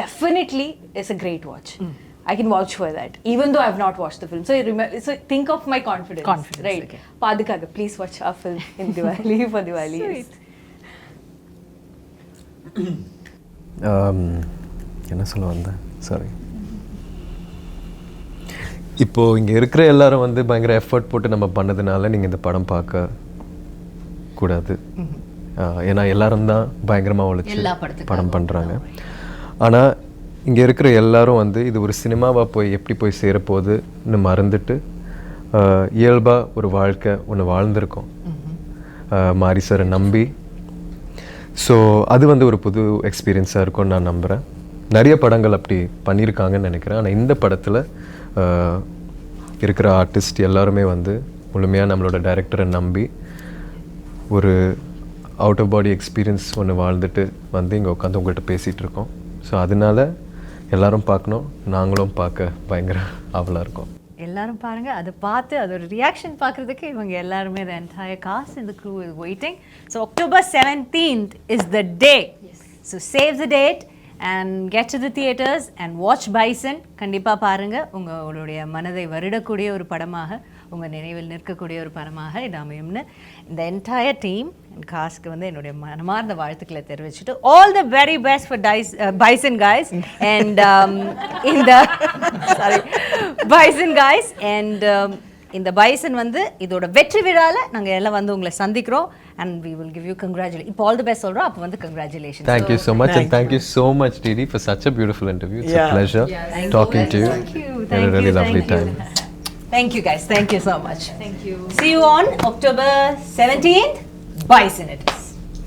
definitely is a great watch. I can vouch for that, even though I have not watched the film. So think of my confidence, right? Okay. Padikaga, please watch our film in Diwali for Diwali. Sweet. என்ன சொல்ல வந்தேன், sorry. இப்போது இங்கே இருக்கிற எல்லாரும் வந்து பயங்கர effort போட்டு நம்ம பண்ணதுனால நீங்கள் இந்த படம் பார்க்க கூடாது. ஏன்னா எல்லாரும் தான் பயங்கரமாக உழைச்சி படம் பண்ணுறாங்க. ஆனால் இங்கே இருக்கிற எல்லாரும் வந்து இது ஒரு சினிமாவாக போய் எப்படி போய் சேரப்போகுதுன்னு மறந்துட்டு இயல்பாக ஒரு வாழ்க்கை ஒன்று வாழ்ந்திருக்கோம் மாரி சாரை நம்பி. ஸோ அது வந்து ஒரு புது எக்ஸ்பீரியன்ஸாக இருக்கும்னு நான் நம்புகிறேன். நிறைய படங்கள் அப்படி பண்ணியிருக்காங்கன்னு நினைக்கிறேன். ஆனால் இந்த படத்தில் இருக்கிற ஆர்டிஸ்ட் எல்லாருமே வந்து முழுமையாக நம்மளோட டைரக்டரை நம்பி ஒரு அவுட் ஆஃப் பாடி எக்ஸ்பீரியன்ஸ் ஒன்று வாழ்ந்துட்டு வந்து இங்கே உட்காந்து உங்கள்கிட்ட பேசிகிட்டு இருக்கோம். ஸோ அதனால எல்லாரும் பார்க்கணும், நாங்களும் பார்க்க பயங்கர ஆவலாக இருக்கோம். எல்லாரும் பாருங்க, அதை பார்த்து அதோட ரியாக்ஷன் பார்க்குறதுக்கு இவங்க எல்லாருமே the entire cast and the crew is waiting. So October 17th is the day. So save the date and get to the theatres and watch Bison. கண்டிப்பாக பாருங்க, உங்களுடைய மனதை வருடக்கூடிய ஒரு படமாக, உங்கள் நினைவில் நிற்கக்கூடிய ஒரு படமாக இது அமையும்னு இந்த என்டையர் டீம் அண்ட் காஸ்ட்க்கு வந்து என்னுடைய மனமார்ந்த வாழ்த்துக்களை தெரிவிச்சுட்டு all the very best for Bison guys and Bison guys and இந்த பைசன் வந்து இதோட வெற்றி விழால நாங்கள் எல்லாம் வந்து உங்களை சந்திக்கிறோம் and we will give you congratulations. இப்போ all the best சொல்கிறோம், அப்போ வந்து congratulations. Thank you so much and thank you so much Didi for such a beautiful interview. It's a pleasure talking to you. Thank you. Had a really lovely time. Thank you guys. Thank you so much. Thank you. See you on October 17th. Bison it is.